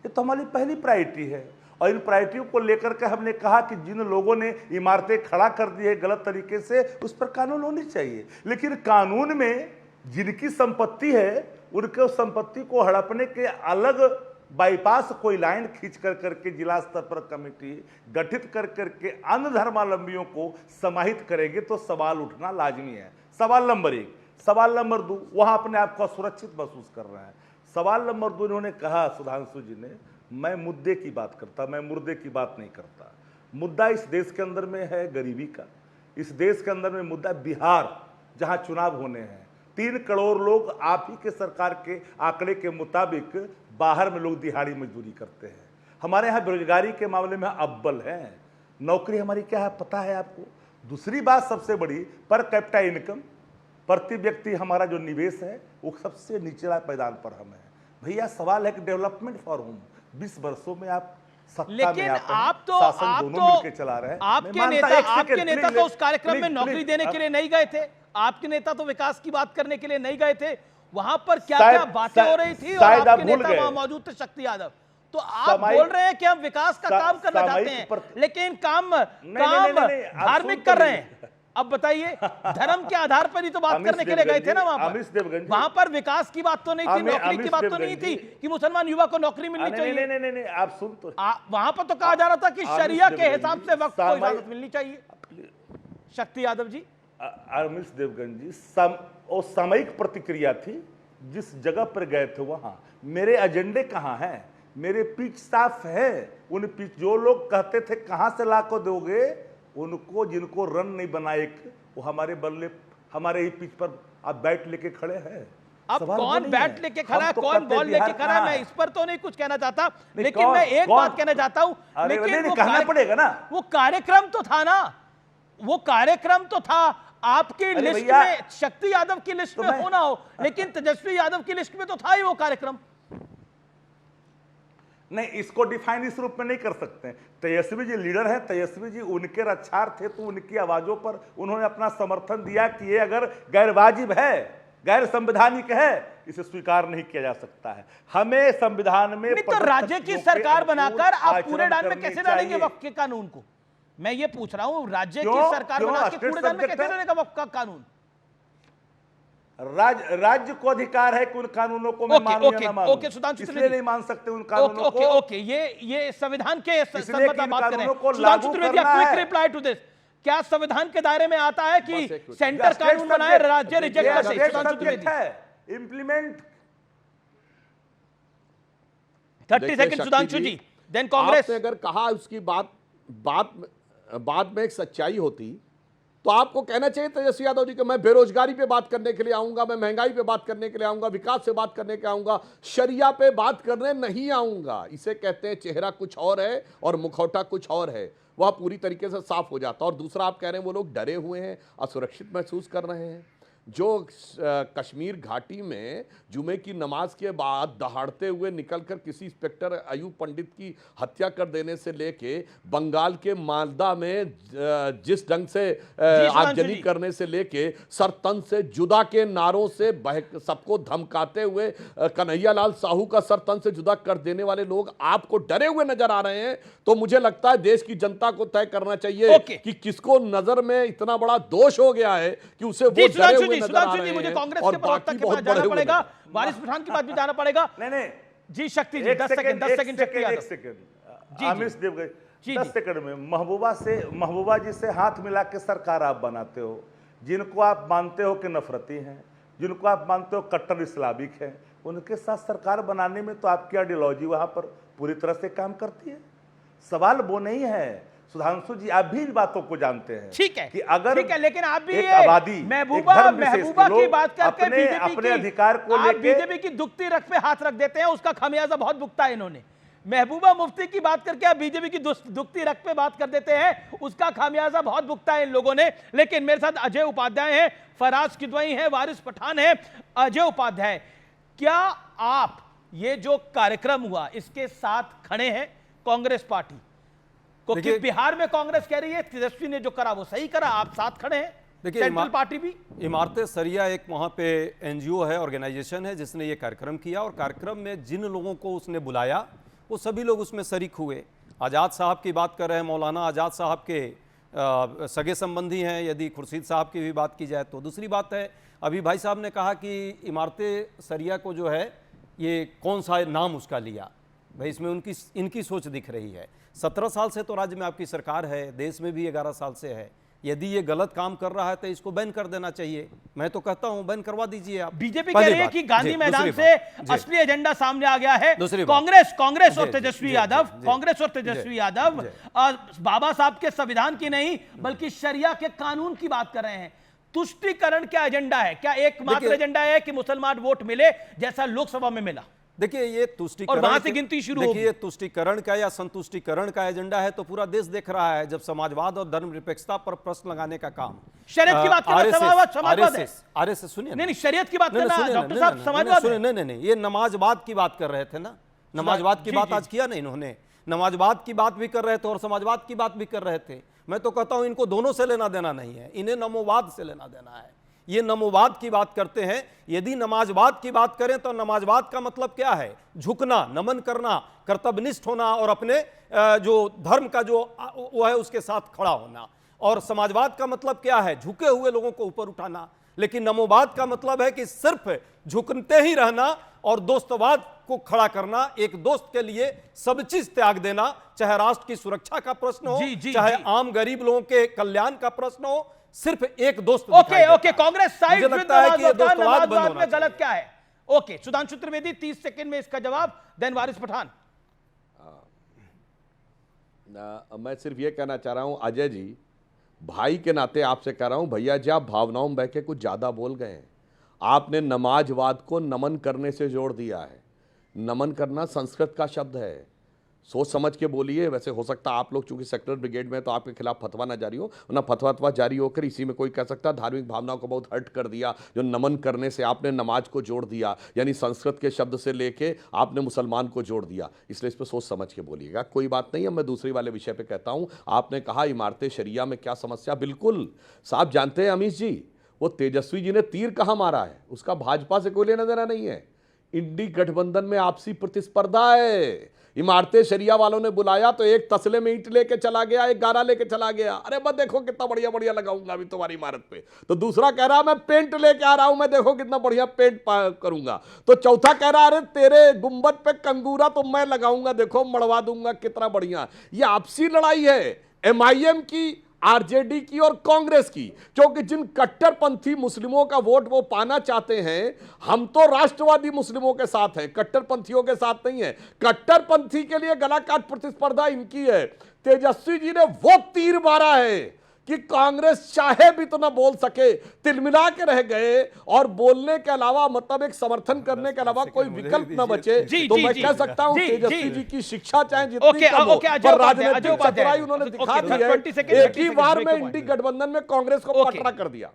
J: ये तो हमारी पहली प्रायोरिटी है। और इन प्रायोरिटियों को लेकर के हमने कहा कि जिन लोगों ने इमारतें खड़ा कर दी है गलत तरीके से, उस पर कानून होनी चाहिए। लेकिन कानून में जिनकी संपत्ति है उनके उस संपत्ति को हड़पने के अलग बाईपास कोई लाइन खींच कर करके जिला स्तर पर कमेटी गठित कर करके अन्य धर्मावलंबियों को समाहित करेंगे तो सवाल उठना लाजमी है। सवाल नंबर 1। सवाल नंबर 2, वहां अपने आप को सुरक्षित महसूस कर रहे हैं। सवाल नंबर 2, इन्होंने कहा सुधांशु जी ने, मैं मुद्दे की बात करता, मैं मुर्दे की बात नहीं करता। मुद्दा इस देश के अंदर में है गरीबी का। इस देश के अंदर में मुद्दा बिहार, जहां चुनाव होने हैं, 3 करोड़ लोग आप ही के सरकार के आंकड़े के मुताबिक बाहर में लोग दिहाड़ी मजदूरी करते हैं। हमारे यहाँ बेरोजगारी के मामले में अव्वल है। नौकरी हमारी क्या है पता है आपको। दूसरी बात सबसे बड़ी, पर कैपिटा इनकम, प्रति व्यक्ति हमारा जो निवेश है वो सबसे निचला पैदान पर हम है। भैया सवाल है कि डेवलपमेंट फॉर होम 20 वर्षों में आप सत्ता
A: लेकिन
J: में
A: आप तो
J: चला रहे हैं।
A: आपके नेता तो उस कार्यक्रम में नौकरी देने के लिए नहीं गए थे। आपके नेता तो विकास की बात करने के लिए नहीं गए थे। वहां पर क्या क्या बातें हो रही थी और आपके नेता वहां मौजूद थे शक्ति यादव। तो आप बोल रहे हैं कि हम विकास का काम करना चाहते हैं, लेकिन काम धार्मिक कर रहे हैं। अब बताइए, धर्म के आधार पर ही तो बात करने के लिए गए थे ना वहां पर विकास की बात तो नहीं थी, नौकरी की बात तो नहीं थी कि मुसलमान युवा को नौकरी मिलनी चाहिए।
J: नहीं, आप सुन तो,
A: वहां पर तो कहा जा रहा था कि शरिया के हिसाब से वक्त को इजाजत मिलनी चाहिए। शक्ति यादव जी,
J: अमिश देवगन जी, वो सामयिक प्रतिक्रिया थी। जिस जगह पर गए थे वहां मेरे एजेंडे कहां हैं, मेरे पिच साफ है। उन पिच जो लोग कहते थे कहां से ला को दोगे, उनको जिनको रन नहीं बनाए वो हमारे बल्ले हमारे ही पिच पर आप बैट लेके खड़े हैं।
A: अब कौन बैट लेके खड़ा है, कौन बॉल लेके खड़ा है, मैं इस पर तो नहीं कुछ कहना चाहता, लेकिन मैं एक बात कहना चाहता हूं, लेकिन वो कहना पड़ेगा ना, वो कार्यक्रम तो था ना, वो कार्यक्रम तो था। आपकी लिस्ट में शक्ति यादव की लिस्ट में होना हो, लेकिन तेजस्वी यादव की लिस्ट में तो था ही वो कार्यक्रम।
J: नहीं, इसको डिफाइन इस रूप में नहीं कर सकते। तेजस्वी जी लीडर है, तेजस्वी जी उनके रक्षार्थ थे, तो उनकी आवाजों पर उन्होंने अपना समर्थन दिया कि ये अगर गैर वाजिब है, गैर संवैधानिक है, इसे स्वीकार नहीं किया जा सकता है। हमें संविधान में
A: तो राज्य की सरकार बनाकर आप कूड़े दान में कैसे डालेंगे वक्फ के कानून को? मैं ये पूछ रहा हूं, राज्य की सरकार बना के कूड़ेदान में कैसे डालेगा वक्फ का कानून?
J: राज्य को अधिकार है कि उन कानूनों को मैं मानूं या ना मानूं, इसलिए नहीं मान सकते उन कानूनों को।
A: ओके, ये संविधान के संबंध में बात करें। Sudhanshu Trivedi, quick reply to this. क्या संविधान के दायरे में आता है कि सेंटर कानून बनाए, राज्य रिजेक्ट कर दे? सुधांशु त्रिवेदी,
J: इंप्लीमेंट
A: 30 सेकंड सुधांशु जी, देन कांग्रेस।
I: अगर कहा उसकी बात में एक सच्चाई होती तो आपको कहना चाहिए तेजस्वी यादव जी कि मैं बेरोजगारी पे बात करने के लिए आऊंगा, मैं महंगाई पे बात करने के लिए आऊंगा, विकास से बात करने के लिए आऊंगा, शरिया पे बात करने नहीं आऊंगा। इसे कहते हैं चेहरा कुछ और है और मुखौटा कुछ और है, वह पूरी तरीके से साफ हो जाता। और दूसरा, आप कह रहे हैं वो लोग डरे हुए हैं, असुरक्षित महसूस कर रहे हैं। जो कश्मीर घाटी में जुमे की नमाज के बाद दहाड़ते हुए निकलकर किसी इंस्पेक्टर अयूब पंडित की हत्या कर देने से लेके बंगाल के मालदा में जिस ढंग से आगजनी करने से लेके सरतन से जुदा के नारों से सबको धमकाते हुए कन्हैया लाल साहू का सरतन से जुदा कर देने वाले लोग आपको डरे हुए नजर आ रहे हैं, तो मुझे लगता है देश की जनता को तय करना चाहिए कि किसको नजर में इतना बड़ा दोष हो गया है कि उसे वो डरे हुए नजर आ रहे हैं।
A: मुझे कांग्रेस के प्रवक्ता के पास जाना पड़ेगा, वारिस पठान के पास भी जाना पड़ेगा।
J: नहीं
A: जी शक्ति जी 10 सेकंड
J: आमिर देव 10 सेकंड में महबूबा जी से हाथ मिला के सरकार आप बनाते हो, जिनको आप मानते हो कि नफरती हैं, जिनको आप मानते हो कट्टर इस्लामिक हैं, उनके साथ सरकार बनाने में तो आपकी आइडियोलॉजी वहां पर पूरी तरह से काम करती है। सवाल वो नहीं है सुधांशु जी, आप भी इन बातों को जानते हैं।
A: ठीक है
J: कि अगर
A: ठीक है, लेकिन आप भी
J: एक आबादी
A: महबूबा की बात करके
J: अपने अधिकार को लेकर
A: बीजेपी की दुखती रख पे हाथ रख देते हैं, उसका खामियाजा बहुत भुगता है इन्होंने। महबूबा मुफ्ती की बात करके आप बीजेपी की दुखती रख पे बात कर देते हैं, उसका खामियाजा बहुत भुगता है इन लोगों ने। लेकिन मेरे साथ अजय उपाध्याय हैं, फराज किदवई हैं, वारिस पठान है। अजय उपाध्याय, क्या आप ये जो कार्यक्रम हुआ इसके साथ खड़े हैं कांग्रेस पार्टी को? कि बिहार में कांग्रेस कह रही है तेजस्वी ने जो करा वो सही करा, आप साथ खड़े हैं?
K: देखिए,
A: सेंट्रल पार्टी भी
K: इमारत सरिया एक वहाँ पे एनजीओ है, ऑर्गेनाइजेशन है जिसने ये कार्यक्रम किया, और कार्यक्रम में जिन लोगों को उसने बुलाया वो सभी लोग उसमें शरीक हुए। आज़ाद साहब की बात कर रहे हैं, मौलाना आज़ाद साहब के सगे संबंधी हैं, यदि खुर्शीद साहब की भी बात की जाए तो। दूसरी बात है, अभी भाई साहब ने कहा कि इमारत सरिया को जो है ये कौन सा नाम उसका लिया, भाई इसमें इनकी सोच दिख रही है। 17 साल से तो राज्य में आपकी सरकार है, देश में भी 11 साल से है। यदि ये गलत काम कर रहा है तो इसको बैन कर देना चाहिए। मैं तो कहता हूं बैन करवा दीजिए आप।
A: बीजेपी कह रही है कि गांधी मैदान से असली एजेंडा सामने आ गया है। कांग्रेस और तेजस्वी यादव बाबा साहब के संविधान की नहीं बल्कि शरिया के कानून की बात कर रहे हैं। तुष्टीकरण क्या एजेंडा है? क्या एकमात्र एजेंडा है कि मुसलमान वोट मिले जैसा लोकसभा में मिला?
K: देखिए, ये तुष्टीकरण,
A: और वहां से गिनती शुरू होगी।
K: देखिए, तुष्टीकरण का या संतुष्टीकरण का एजेंडा है तो पूरा देश देख रहा है। जब समाजवाद और धर्मनिरपेक्षता पर प्रश्न लगाने का काम,
A: शरीयत की बात करना समाजवाद है।
K: आरएसएस सुनिए,
A: नहीं शरीयत की बात करना डॉक्टर साहब समाजवाद है।
K: नहीं, ये नमाजवाद की बात कर रहे थे ना, नमाजवाद की बात आज किया ना इन्होंने। नमाजवाद की बात भी कर रहे थे और समाजवाद की बात भी कर रहे थे। मैं तो कहता हूं इनको दोनों से लेना देना नहीं है, इन्हें नमोवाद से लेना देना है। ये नमोवाद की बात करते हैं। यदि नमाजवाद की बात करें तो नमाजवाद का मतलब क्या है? झुकना, नमन करना, कर्तव्यनिष्ठ होना और अपने जो धर्म का जो वो है उसके साथ खड़ा होना। और समाजवाद का मतलब क्या है? झुके हुए लोगों को ऊपर उठाना। लेकिन नमोवाद का मतलब है कि सिर्फ झुकते ही रहना और दोस्तवाद को खड़ा करना, एक दोस्त के लिए सब चीज त्याग देना, चाहे राष्ट्र की सुरक्षा का प्रश्न हो, चाहे आम गरीब लोगों के कल्याण का प्रश्न हो, सिर्फ एक दोस्त।
A: ओके, कांग्रेस साइड
K: मुझे लगता है कि ये दोस्तवाद बंद होना
A: में गलत क्या है? ओके, सुधांशु त्रिवेदी 30 सेकंड में इसका जवाब, देन वारिस पठान।
I: मैं सिर्फ ये कहना चाह रहा हूं अजय जी, भाई के नाते आपसे कह रहा हूं, भैया जी आप भावनाओं में बह के कुछ ज्यादा बोल गए हैं। आपने नमाजवाद को नमन करने से जोड़ दिया है। नमन करना संस्कृत का शब्द है, सोच समझ के बोलिए। वैसे हो सकता है आप लोग चूंकि सेक्टर ब्रिगेड में तो आपके खिलाफ फतवा ना जारी हो, ना फतवा जारी होकर इसी में कोई कह सकता है धार्मिक भावनाओं को बहुत हर्ट कर दिया। जो नमन करने से आपने नमाज को जोड़ दिया, यानी संस्कृत के शब्द से लेके आपने मुसलमान को जोड़ दिया, इसलिए इस पर सोच समझ के बोलिएगा। कोई बात नहीं है। मैं दूसरी वाले विषय पर कहता हूँ, आपने कहा इमारत शरिया में क्या समस्या, बिल्कुल साहब जानते हैं अमीश जी, वो तेजस्वी जी ने तीर कहाँ मारा है उसका भाजपा से कोई लेना देना नहीं है। इंडी गठबंधन में आपसी प्रतिस्पर्धा है। इमारत शरिया वालों ने बुलाया तो एक तसले में ईंट लेके चला गया, एक गारा लेके चला गया, अरे बस देखो कितना बढ़िया बढ़िया लगाऊंगा अभी तुम्हारी इमारत पे। तो दूसरा कह रहा मैं पेंट लेके आ रहा हूं, मैं देखो कितना बढ़िया पेंट करूंगा। तो चौथा कह रहा अरे तेरे गुंबद पे कंगूरा तो मैं लगाऊंगा, देखो मड़वा दूंगा कितना बढ़िया। ये आपसी लड़ाई है MIM की, RJD की और कांग्रेस की, क्योंकि जिन कट्टरपंथी मुस्लिमों का वोट वो पाना चाहते हैं, हम तो राष्ट्रवादी मुस्लिमों के साथ हैं, कट्टरपंथियों के साथ नहीं है। कट्टरपंथी के लिए गला काट प्रतिस्पर्धा इनकी है। तेजस्वी जी ने वो तीर मारा है कि कांग्रेस चाहे भी तो ना बोल सके, तिलमिला के रह गए और बोलने के अलावा मतलब एक समर्थन करने के अलावा कोई विकल्प न बचे। तो मैं कह सकता हूं तेजस्वी जी की शिक्षा चाहे जितनी कम हो, पर राजनीतिक चतुराई उन्होंने दिखा दी है। एक ही बार में इंडी गठबंधन में कांग्रेस को पटरा कर दिया।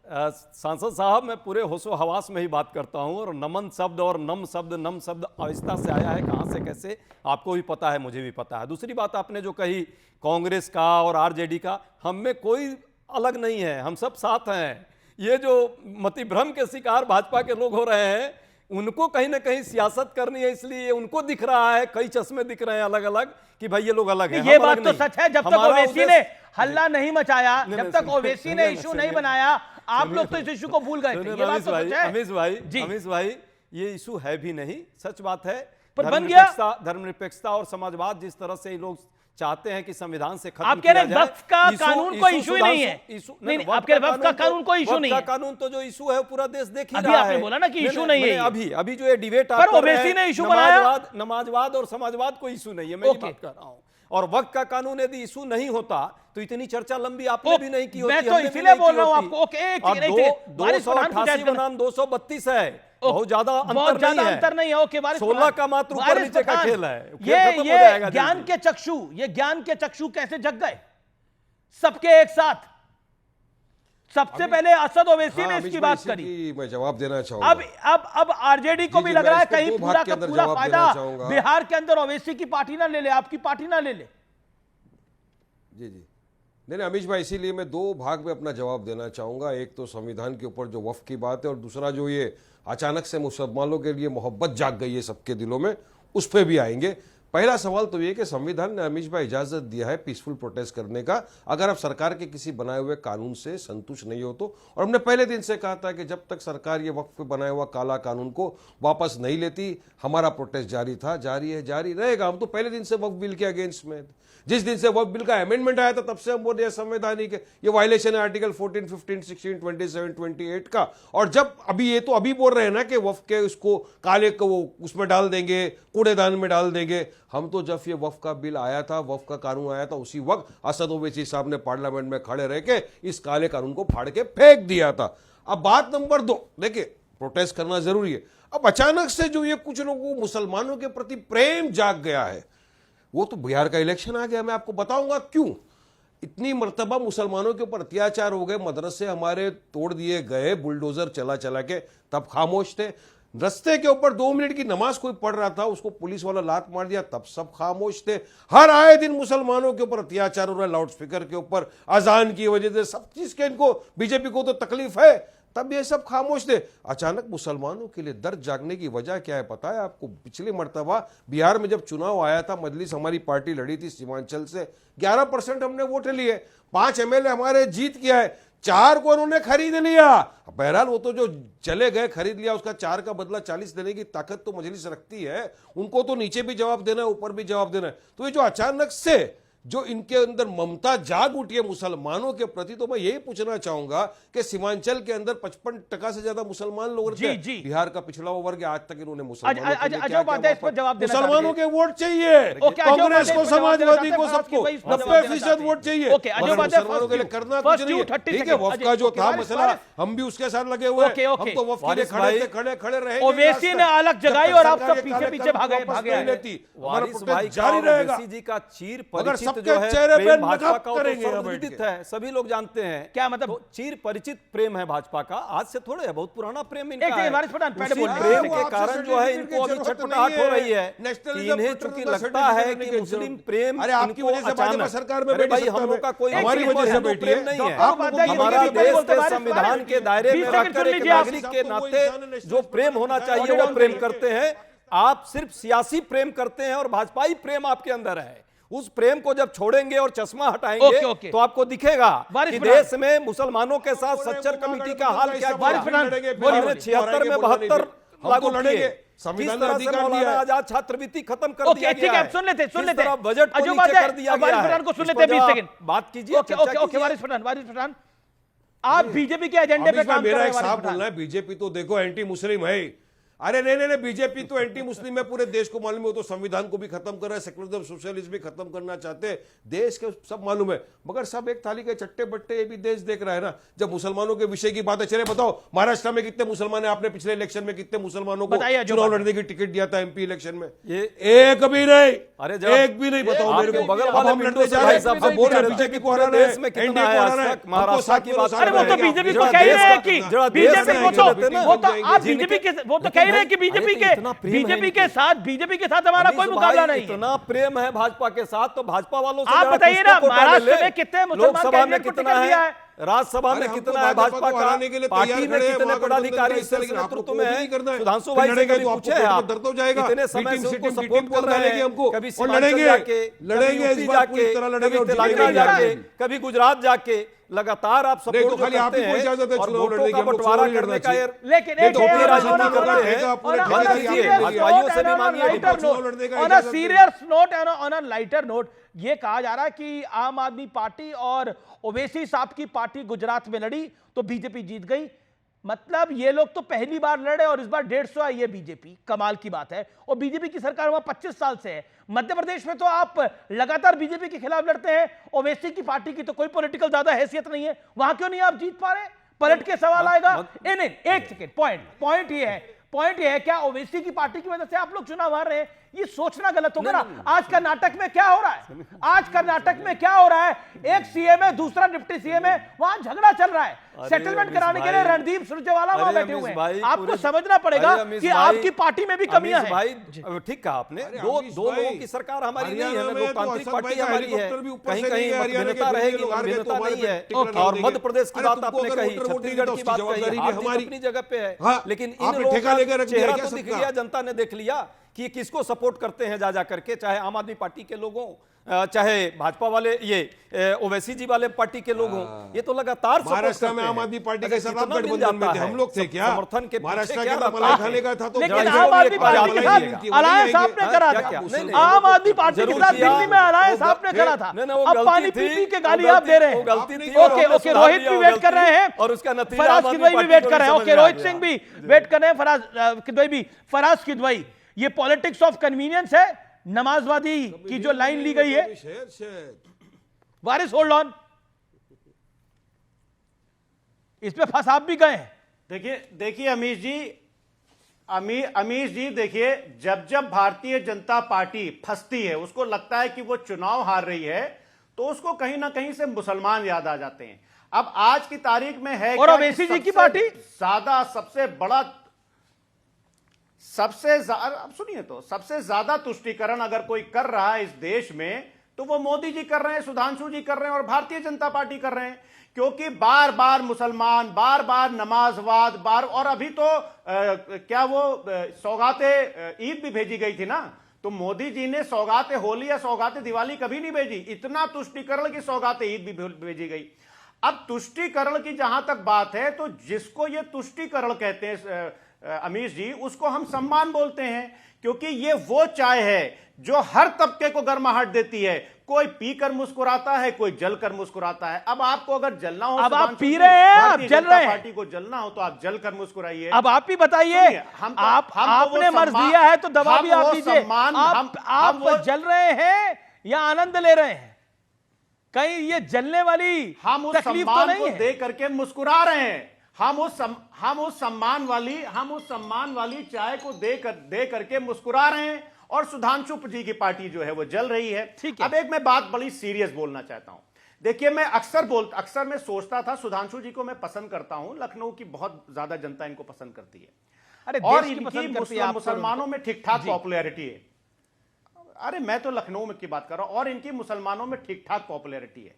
K: सांसद साहब, मैं पूरे होशो हवास में ही बात करता हूं, और नमन शब्द और नम शब्द अविस्ता से आया है, कहां से कैसे आपको भी पता है, मुझे भी पता है। दूसरी बात आपने जो कही कांग्रेस का और आरजेडी का, हम में कोई अलग नहीं है, हम सब साथ हैं। ये जो मति भ्रम के शिकार भाजपा के लोग हो रहे हैं, उनको कहीं ना कहीं सियासत करनी है, इसलिए उनको दिख रहा है, कई चश्मे दिख रहे हैं अलग अलग कि भाई ये लोग अलग हैं।
A: ये बात तो सच है, जब तक ओवैसी ने हल्ला नहीं मचाया, जब तक ओवैसी ने इशू नहीं बनाया, आप लोग तो इस इशू को भूल गए थे। ये बात तो सच है।
K: अमीश भाई, ये इशू है भी नहीं, सच बात है।
A: पर बन गया।
K: धर्मनिरपेक्षता और समाजवाद जिस तरह से लोग चाहते हैं कि संविधान से खत्म
A: आप कह रहे हैं वक्फ का कानून कोई इशू ही नहीं है। नहीं, आप कह रहे हैं वक्फ का कानून कोई इशू नहीं है।
K: कानून तो जो इशू है पूरा देश देख ही रहा है।
A: अभी आपने बोला ना कि इशू नहीं है।
K: अभी जो ये डिबेट
A: पर ओवैसी ने इशू बनाया,
K: नमाजवाद और समाजवाद कोई इशू नहीं है, मैं बात कर रहा हूं। और वक्त का कानून यदि इशू नहीं होता तो इतनी चर्चा लंबी आपने भी नहीं की होती।
A: मैं तो इसीलिए बोल रहा हूं आपको। ओके,
K: 288 बनाम 232 है, बहुत ज्यादा अंतर नहीं है।
A: ओके,
K: 16 का मात्र ऊपर नीचे का खेल है।
A: ये ज्ञान के चक्षु कैसे जग गए सबके एक साथ? सबसे पहले असद ओवैसी ने इसकी बात करी।
L: मैं जवाब देना चाहूंगा।
A: अब आरजेडी को भी लग रहा है कहीं पूरा का पूरा फायदा बिहार के अंदर ओवैसी की पार्टी ना ले ले, आपकी पार्टी ना ले ले।
L: जी नहीं अमीश भाई, इसीलिए मैं दो भाग में अपना जवाब देना चाहूंगा। एक तो संविधान के ऊपर जो वक्फ की बात है, और दूसरा जो ये अचानक से मुसलमानों के लिए मोहब्बत जाग गई है सबके दिलों में, उस पर भी आएंगे। पहला सवाल तो ये कि संविधान ने अमीश भाई इजाजत दिया है पीसफुल प्रोटेस्ट करने का, अगर आप सरकार के किसी बनाए हुए कानून से संतुष्ट नहीं हो तो। और हमने पहले दिन से कहा था कि जब तक सरकार ये वक्फ पे बनाया हुआ काला कानून को वापस नहीं लेती, हमारा प्रोटेस्ट जारी था, जारी है, जारी रहेगा। हम तो पहले दिन से वक्फ बिल के अगेंस्ट में, जिस दिन से वक्फ बिल का अमेंडमेंट आया था तब से हम बोल रहे संवैधानिक है, ये वायलेशन है आर्टिकल 14, 15, 16, 27, 28 का। और जब अभी ये तो अभी बोल रहे हैं ना कि वक्फ के उसको काले को वो उसमें डाल देंगे, कूड़ेदान में डाल देंगे। हम तो जब ये वक्फ का बिल आया था, वक्फ का कानून आया था, उसी वक्त असद ओवैसी साहब ने पार्लियामेंट में खड़े रह के इस काले कानून को फाड़ के फेंक दिया था। अब बात नंबर 2, देखिए प्रोटेस्ट करना जरूरी है। अब अचानक से जो ये कुछ लोगों को मुसलमानों के प्रति प्रेम जाग गया है, वो तो बिहार का इलेक्शन आ गया। मैं आपको बताऊंगा क्यों इतनी मर्तबा मुसलमानों के ऊपर अत्याचार हो गए, मदरसे हमारे तोड़ दिए गए बुलडोजर चला चला के, तब खामोश थे। रस्ते के ऊपर 2 मिनट की नमाज कोई पढ़ रहा था, उसको पुलिस वाला लात मार दिया, तब सब खामोश थे। हर आए दिन मुसलमानों के ऊपर अत्याचार हो रहा है, लाउड स्पीकर के ऊपर, अजान की वजह से, सब चीज के इनको बीजेपी को तो तकलीफ है, तब ये सब खामोश थे। अचानक मुसलमानों के लिए दर्द जागने की वजह क्या है पता है आपको? पिछली मर्तबा बिहार में जब चुनाव आया था, मजलिस हमारी पार्टी लड़ी थी सीमांचल से, 11% हमने वोट लिए, 5 एमएलए हमारे जीत गया है, 4 को उन्होंने खरीद लिया। बहरहाल वो तो जो चले गए खरीद लिया, उसका 4 का बदला 40 देने की ताकत तो मजलिस रखती है, उनको तो नीचे भी जवाब देना है, ऊपर भी जवाब देना है। तो ये जो अचानक से जो इनके अंदर ममता जाग उठी है मुसलमानों के प्रति, तो मैं यही पूछना चाहूंगा कि सीमांचल के अंदर 55% से ज्यादा मुसलमान लोग रहते हैं। बिहार का पिछड़ा वर्ग, आज तक इन्होंने मुसलमानों के वोट चाहिए, कांग्रेस को, समाजवादी को, सबको 90% वोट चाहिए। मुसलमानों के लिए करना कुछ नहीं है। ठीक है, वक्फ का जो था मसला, हम भी उसके साथ लगे हुए हैं, हम तो वक्फ के लिए खड़े रहे।
A: ओवैसी ने अलग जगाई और आप सब पीछे भागे
K: जारी रहेगा। जी का चीर परिचित जो है प्रेम भाजपा का सर्वविदित है, सभी लोग जानते हैं। क्या मतलब तो चीर परिचित प्रेम है भाजपा का, आज से थोड़े है, बहुत पुराना प्रेम इनका है। प्रेम के कारण जो है इनको अभी छटपटाहट हो रही है कि इन्हें चूंकि लगता है कि मुस्लिम प्रेम इनको अचानक सरकार में भाई हम लोग का कोई प्रेम नहीं है। हमारा देश के संविधान के दायरे में रखकर एक नागरिक के नाते जो प्रेम होना चाहिए वो प्रेम करते हैं। आप सिर्फ सियासी प्रेम करते हैं और भाजपाई प्रेम आपके अंदर है। उस प्रेम को जब छोड़ेंगे और चश्मा हटाएंगे तो आपको दिखेगा कि देश में मुसलमानों के साथ सच्चर कमेटी का हाल क्या किया। 76 में 72 लागू लड़ेंगे, संविधान अधिकार दिया, आजाद छात्रवृत्ति खत्म कर दिया गया है।
A: सुन लेते
K: बजट को नीचे कर दिया गया है।
A: को सुन लेते 20 सेकंड
K: बात कीजिए।
A: ओके वारिस पठान, आप बीजेपी के एजेंडे पे काम कर रहे हैं।
L: मेरा एक साफ बोलना है, बीजेपी तो देखो एंटी मुस्लिम है। अरे नहीं, बीजेपी तो एंटी मुस्लिम है, पूरे देश को मालूम है। वो तो संविधान को भी खत्म कर रहा है, सेक्युलरिज्म सोशलिज्म भी खत्म करना चाहते हैं, देश के सब मालूम है। मगर सब एक थाली के चट्टे बट्टे, ये भी देश देख रहा है ना। जब मुसलमानों के विषय की बात है, चले बताओ महाराष्ट्र में कितने मुसलमान है, आपने पिछले इलेक्शन में कितने मुसलमानों को चुनाव लड़ने की टिकट दिया था एमपी इलेक्शन में? एक भी नहीं, एक भी नहीं। बताओ मेरे को,
K: बगल
L: अब हम लड़ने जा रहे हैं, हम बोल रहे हैं बीजेपी को हराना है, एनडीए को हराना है,
K: महाराष्ट्र की बात।
A: अरे वो तो बीजेपी को कह ही रहे हैं कि बीजेपी वो तो आप बीजेपी के वो तो कह ही रहे हैं कि बीजेपी के साथ हमारा कोई मुकाबला नहीं है।
K: इतना प्रेम है भाजपा के साथ, तो भाजपा वालों से
A: आप बताइए ना, महाराष्ट्र में कितने मुसलमान
K: लोकसभा में
A: कैंडिडेट को
K: कितना
A: टिकट दिया
K: है,
A: है?
K: राज्यसभा में कितना है भाजपा का, पार्टी में कितने पदाधिकारी इसके नेतृत्व में है? सुधांशु भाई से कभी पूछे हैं आप, कितने समय से उनको सपोर्ट कर रहे हैं? कभी सीमांचल जाके, कभी यूपी जाके, कभी तेलंगाना जाके, कभी गुजरात जाके, लगातार आप सपोर्ट करते हैं और वोटों का बंटवारा करने का
A: लेकिन एक
K: राजनीति करते हैं। भाइयों से भी मांगिए।
A: On a serious note, on a lighter note, ये कहा जा रहा है कि आम आदमी पार्टी और ओवैसी साहब की पार्टी गुजरात में लड़ी तो बीजेपी जीत गई। मतलब ये लोग तो पहली बार लड़े और इस बार 150 आई है बीजेपी। कमाल की बात है। और बीजेपी की सरकार वहां 25 साल से है। मध्य प्रदेश में तो आप लगातार बीजेपी के खिलाफ लड़ते हैं, ओवैसी की पार्टी की तो कोई पॉलिटिकल ज्यादा हैसियत नहीं है, वहां क्यों नहीं आप जीत पा रहे? पलट के सवाल आएगा। नहीं, एक सेकेंड, पॉइंट ये है क्या ओवैसी की पार्टी की वजह से आप लोग चुनाव हार रहे हैं? ये सोचना गलत होगा ना। आज कर्नाटक में क्या हो रहा है? एक सीएम है, दूसरा डिप्टी सीएम है, वहां झगड़ा चल रहा है। सेटलमेंट कराने के लिए रणदीप सुरजेवाला वहां बैठे हुए हैं। आपको समझना पड़ेगा कि आपकी पार्टी में भी कमियां हैं।
K: भाई ठीक कहा आपने, दो लोगों की सरकार हमारी नहीं है, लोकतांत्रिक पार्टी हमारी है, कहीं कहीं मतभेदता रहेगी, मतभेदता नहीं है। और मध्य प्रदेश की बात आपने कही, छत्तीसगढ़ की बात कही, अपनी जगह पे है, लेकिन इन लोगों का चेहरा तो दिख गया, जनता ने देख लिया कि किसको सपोर्ट करते हैं जा करके, चाहे आम आदमी पार्टी के लोगों, चाहे भाजपा वाले, ये ओवैसी जी वाले पार्टी के लोग हों। ये तो लगातार
L: महाराष्ट्र में आम आदमी पार्टी के साथ गठबंधन में थे, हम लोग थे क्या?
K: समर्थन के
L: महाराष्ट्र के मलाई खाने का था तो
A: लेकिन आम आदमी पार्टी के साथ अलायंस आपने करा था। आम आदमी पार्टी के साथ दिल्ली में अलायंस आपने करा था। अब पानी पी के गाली आप दे रहे हैं। ओके, रोहित भी वेट कर रहे हैं और उसका नतीजा फराज किदवई भी वेट कर रहे हैं। ओके, रोहित सिंह भी वेट कर रहे हैं, फराज किदवई। ये पॉलिटिक्स ऑफ कन्वीनियंस है, नमाजवादी की जो लाइन ली गई है। वारिस होल्ड ऑन, इस पे फसाब भी गए हैं।
M: देखिए अमीश जी देखिए, जब भारतीय जनता पार्टी फंसती है, उसको लगता है कि वो चुनाव हार रही है, तो उसको कहीं ना कहीं से मुसलमान याद आ जाते हैं। अब आज की तारीख में है
A: और ओवैसी जी की पार्टी
M: सबसे ज्यादा तुष्टीकरण अगर कोई कर रहा है इस देश में, तो वो मोदी जी कर रहे हैं, सुधांशु जी कर रहे हैं और भारतीय जनता पार्टी कर रहे हैं। क्योंकि बार बार मुसलमान, बार बार नमाजवाद, और अभी तो क्या वो सौगाते ईद भी भेजी गई थी ना, तो मोदी जी ने सौगाते होली या सौगाते दिवाली कभी नहीं भेजी। इतना तुष्टीकरण की सौगाते ईद भी भेजी गई। अब तुष्टीकरण की जहां तक बात है, तो जिसको ये तुष्टीकरण कहते हैं अमीश जी, उसको हम सम्मान बोलते हैं, क्योंकि ये वो चाय है जो हर तबके को गर्माहट देती है। कोई पीकर मुस्कुराता है, कोई जलकर मुस्कुराता है। अब आपको अगर जलना हो,
A: अब आप पी रहे हैं, आप जल रहे हैं,
M: पार्टी को जलना हो तो आप जलकर मुस्कुराइए।
A: अब आप ही बताइए, आपने मर्ज दिया है तो दवा भी आप दीजिए। आप जल रहे हैं या आनंद ले रहे हैं? कहीं ये जलने वाली
M: हम उस सम्मान को दे करके मुस्कुरा रहे हैं। हम उस सम्मान वाली चाय को दे करके मुस्कुरा रहे हैं, और सुधांशु जी की पार्टी जो है वो जल रही है। अब एक मैं बात बड़ी सीरियस बोलना चाहता हूं। देखिए, मैं अक्सर मैं सोचता था, सुधांशु जी को मैं पसंद करता हूं, लखनऊ की बहुत ज्यादा जनता इनको पसंद करती है, और इनकी मुसलमानों में ठीक ठाक पॉपुलैरिटी है। अरे मैं तो लखनऊ में की बात कर रहा हूं, और इनकी मुसलमानों में ठीक ठाक पॉपुलैरिटी है।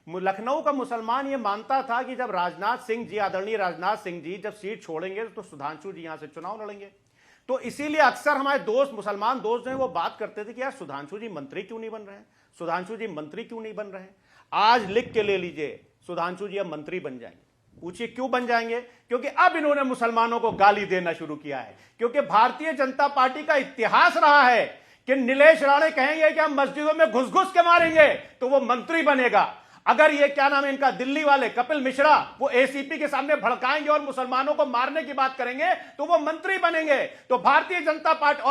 M: लखनऊ का मुसलमान ये मानता था कि जब आदरणीय राजनाथ सिंह जी जब सीट छोड़ेंगे तो सुधांशु जी यहां से चुनाव लड़ेंगे। तो इसीलिए अक्सर हमारे मुसलमान दोस्त हैं, वो बात करते थे कि यार सुधांशु जी मंत्री क्यों नहीं बन रहे हैं, सुधांशु जी मंत्री क्यों नहीं बन रहे हैं। आज लिख के ले लीजिए, सुधांशु जी अब मंत्री बन जाएंगे। पूछिए क्यों बन जाएंगे? क्योंकि अब इन्होंने मुसलमानों को गाली देना शुरू किया है। क्योंकि भारतीय जनता पार्टी का इतिहास रहा है कि नीलेश राणे कहेंगे कि हम मस्जिदों में घुस घुस के मारेंगे तो वो मंत्री बनेगा। अगर ये क्या नाम है इनका दिल्ली वाले कपिल मिश्रा वो एसीपी के सामने भड़काएंगे और मुसलमानों को मारने की बात करेंगे तो वो मंत्री बनेंगे। तो भारतीय जनता पार्टी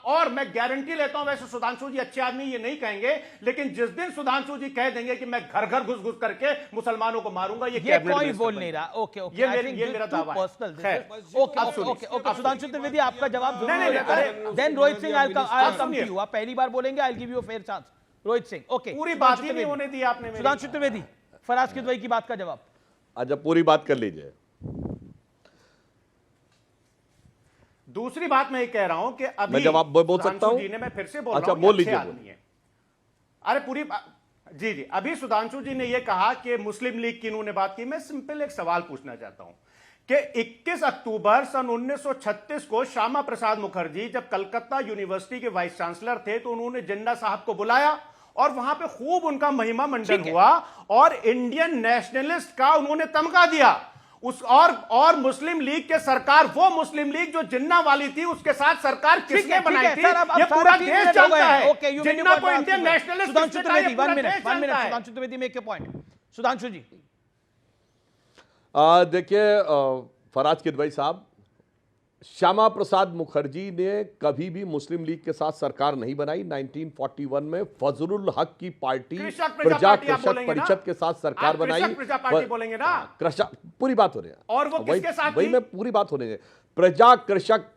M: और मैं गारंटी लेता हूं, वैसे सुधांशु जी अच्छे आदमी ये नहीं कहेंगे, लेकिन जिस दिन सुधांशु जी कह देंगे कि मैं घर घर घुस घुस करके मुसलमानों को मारूंगा, ये
A: कोई बोल नहीं रहा। ओके ओके,
M: ये मेरा दावा है।
A: ओके सुधांशु त्रिवेदी आपका जवाब then Rohit Singh I come to you. आप पहली बार बोलेंगे, I give you a fair chance. Rohit Singh, okay,
M: पूरी बात ही नहीं होने दी आपने।
A: सुधांशु त्रिवेदी, फराज किदवई की बात का जवाब।
I: अच्छा, पूरी बात कर लीजिए।
M: दूसरी बात मैं ये कह रहा हूं कि अभी
I: मैं जवाब बोल सकता हूं?
M: जी ने, मैं फिर से बोल
I: अच्छा,
M: रहा हूं,
I: बोल
M: अच्छे
I: लीजिए।
M: आदमी है। अरे पूरी जी जी, अभी सुधांशु जी ने यह कहा कि मुस्लिम लीग की इन्होंने बात की। मैं सिंपल एक सवाल पूछना चाहता हूं कि 21 अक्टूबर सन 1936 को श्यामा प्रसाद मुखर्जी जब कलकत्ता यूनिवर्सिटी के वाइस चांसलर थे तो उन्होंने जिन्ना साहब को बुलाया और वहां पे खूब उनका महिमा मंडन हुआ और इंडियन नेशनलिस्ट का उन्होंने तमगा दिया। और मुस्लिम लीग के सरकार, वो मुस्लिम लीग जो जिन्ना वाली थी, उसके साथ सरकार किसने बनाई थी, ये पूरा देश जानता है। जिन्ना को Indian nationalist
A: Sudhanshu Trivedi, 1 minute Sudhanshu Trivedi make your point. Sudhanshu ji,
I: देखिए फराज किदवई साहब, श्यामा प्रसाद मुखर्जी ने कभी भी मुस्लिम लीग के साथ सरकार नहीं बनाई। 1941 में फजलुल हक की पार्टी प्रजा कृषक परिषद के साथ सरकार बनाई।
M: बोलेंगे ना,
I: पूरी बात हो रही है
M: और वो किसके साथ
I: वही मैं पूरी बात हो रही है। प्रजा कृषक,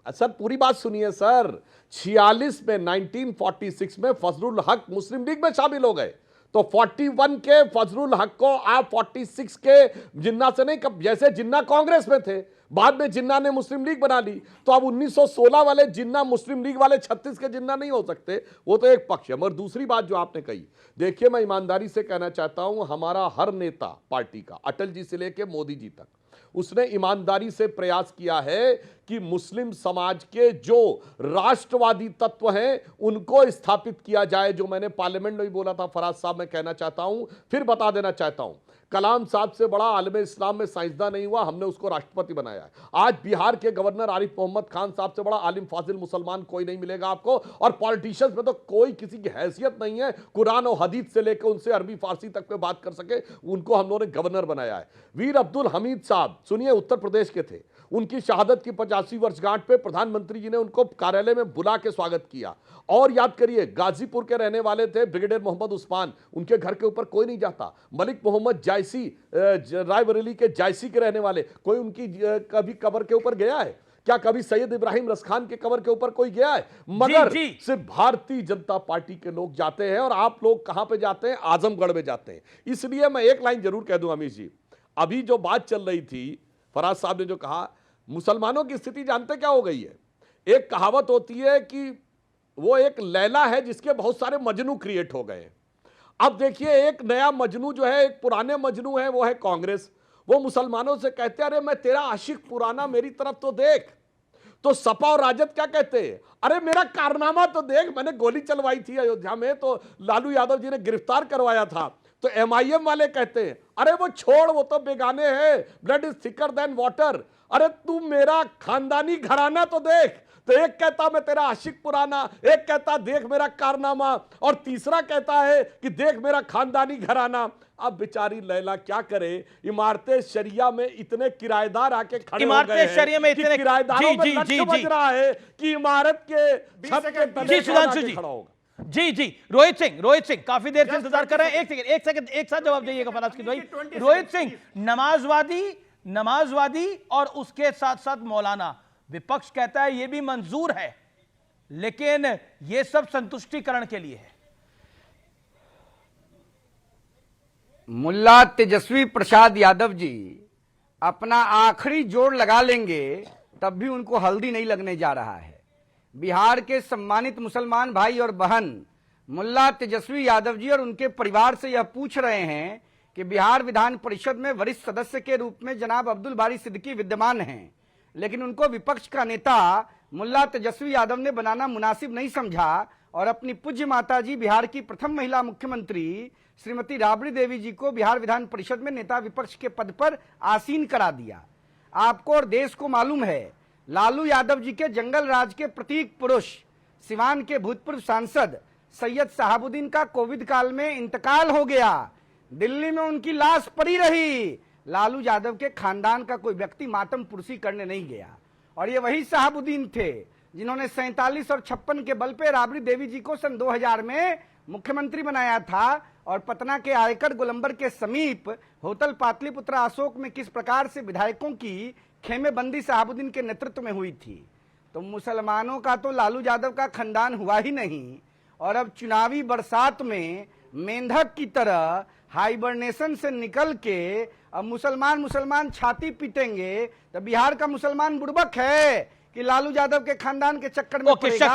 I: सर पूरी बात सुनिए सर। 46 में 1946 में फजलुल हक मुस्लिम लीग में शामिल हो गए, तो 41 के फजलुल हक को आप 46 के जिन्ना से नहीं, जैसे जिन्ना कांग्रेस में थे, बाद में जिन्ना ने मुस्लिम लीग बना ली, तो अब 1916 वाले जिन्ना मुस्लिम लीग वाले 36 के जिन्ना नहीं हो सकते। वो तो एक पक्ष है। मगर दूसरी बात जो आपने कही, देखिए मैं ईमानदारी से कहना चाहता हूं, हमारा हर नेता पार्टी का, अटल जी से लेकर मोदी जी तक, उसने ईमानदारी से प्रयास किया है कि मुस्लिम समाज के जो राष्ट्रवादी तत्व हैं उनको स्थापित किया जाए। जो मैंने पार्लियामेंट में भी बोला था फराज साहब, मैं कहना चाहता हूं, फिर बता देना चाहता हूं, कलाम साहब से बड़ा आलमे इस्लाम में साइंसदान नहीं हुआ, हमने उसको राष्ट्रपति बनाया है। आज बिहार के गवर्नर आरिफ मोहम्मद खान साहब से बड़ा आलिम फाजिल मुसलमान कोई नहीं मिलेगा आपको। और पॉलिटिशियंस में तो कोई किसी की हैसियत नहीं है, कुरान और हदीस से लेकर उनसे अरबी फारसी तक पे बात कर सके, उनको हम लोगों ने गवर्नर बनाया है। वीर अब्दुल हमीद साहब, सुनिए, उत्तर प्रदेश के थे, उनकी शहादत की 85वीं वर्षगांठ पे प्रधानमंत्री जी ने उनको कार्यालय में बुला के स्वागत किया। और याद करिए, गाजीपुर के रहने वाले थे ब्रिगेडियर मोहम्मद उस्मान, उनके घर के ऊपर कोई नहीं जाता। मलिक मोहम्मद जायसी, रायबरेली के जायसी के रहने वाले, कोई उनकी कभी कब्र के ऊपर गया है क्या? कभी सैयद इब्राहिम रसखान के कब्र के ऊपर कोई गया है? मगर सिर्फ भारतीय जनता पार्टी के लोग जाते हैं। और आप लोग कहां पे जाते हैं? आजमगढ़ में जाते हैं। इसलिए मैं एक लाइन जरूर कह दूं अमीश जी, अभी जो बात चल रही थी, फराज साहब ने जो कहा, मुसलमानों की स्थिति जानते क्या हो गई है? एक कहावत होती है कि वो एक लैला है जिसके बहुत सारे मजनू क्रिएट हो गए। अब देखिए, एक नया मजनू जो है, एक पुराने मजनू है, वो है कांग्रेस। वो मुसलमानों से कहते हैं, अरे मैं तेरा आशिक पुराना, मेरी तरफ तो देख। तो सपा और राजद क्या कहते हैं? अरे मेरा कारनामा तो देख, मैंने गोली चलवाई थी अयोध्या में, तो लालू यादव जी ने गिरफ्तार करवाया था। तो एमआईएम वाले कहते हैं, अरे वो छोड़, वो तो बेगाने हैं, blood is thicker than water. अरे तू मेरा खानदानी घराना तो देख। तो एक कहता मैं तेरा आशिक पुराना, एक कहता देख मेरा कारनामा, और तीसरा कहता है कि देख मेरा खानदानी घराना। अब बेचारी लैला क्या करे? इमारतें शरिया में इतने किराएदार आके खड़े हो गए हैं, शरिया में इतने किराएदारों में लट बज रहा है कि इमारत के छत के तले खड़ा होगा।
A: जी जी, रोहित सिंह काफी देर से इंतजार कर रहे हैं। एक सेकंड एक साथ जवाब दीजिएगा फराज किदवई। रोहित सिंह, नमाजवादी और उसके साथ साथ मौलाना, विपक्ष कहता है ये भी मंजूर है, लेकिन ये सब संतुष्टिकरण के लिए है।
N: मुल्ला तेजस्वी प्रसाद यादव जी अपना आखिरी जोर लगा लेंगे तब भी उनको हल्दी नहीं लगने जा रहा है। बिहार के सम्मानित मुसलमान भाई और बहन मुल्ला तेजस्वी यादव जी और उनके परिवार से यह पूछ रहे हैं कि बिहार विधान परिषद में वरिष्ठ सदस्य के रूप में जनाब अब्दुल बारी सिद्दीकी विद्यमान हैं, लेकिन उनको विपक्ष का नेता मुल्ला तेजस्वी यादव ने बनाना मुनासिब नहीं समझा और अपनी पूज्य माता जी बिहार की प्रथम महिला मुख्यमंत्री श्रीमती राबड़ी देवी जी को बिहार विधान परिषद में नेता विपक्ष के पद पर आसीन करा दिया। आपको और देश को मालूम है, लालू यादव जी के जंगल राज के प्रतीक पुरुष, सिवान के भूतपूर्व सांसद सैयद शहाबुद्दीन का कोविड काल में इंतकाल हो गया। दिल्ली में उनकी लाश पड़ी रही। लालू यादव के खानदान का कोई व्यक्ति मातम पुरसी करने नहीं गया। और ये वही शहाबुद्दीन थे जिन्होंने 47 और 56 के बल पे राबड़ी देवी जी को सन 2000 में मुख्यमंत्री बनाया था। और पटना के आयकर गोलंबर के समीप होटल पाटलिपुत्र अशोक में किस प्रकार से विधायकों की खेमेबंदी शहाबुद्दीन के नेतृत्व में हुई थी। तो मुसलमानों का तो लालू यादव का खानदान हुआ ही नहीं। और अब चुनावी बरसात में मेंढक की तरह हाइबरनेशन से निकल के अब मुसलमान छाती पीटेंगे। तो बिहार का मुसलमान बुड़बक है कि लालू यादव के खानदान के चक्कर में पड़ेगा।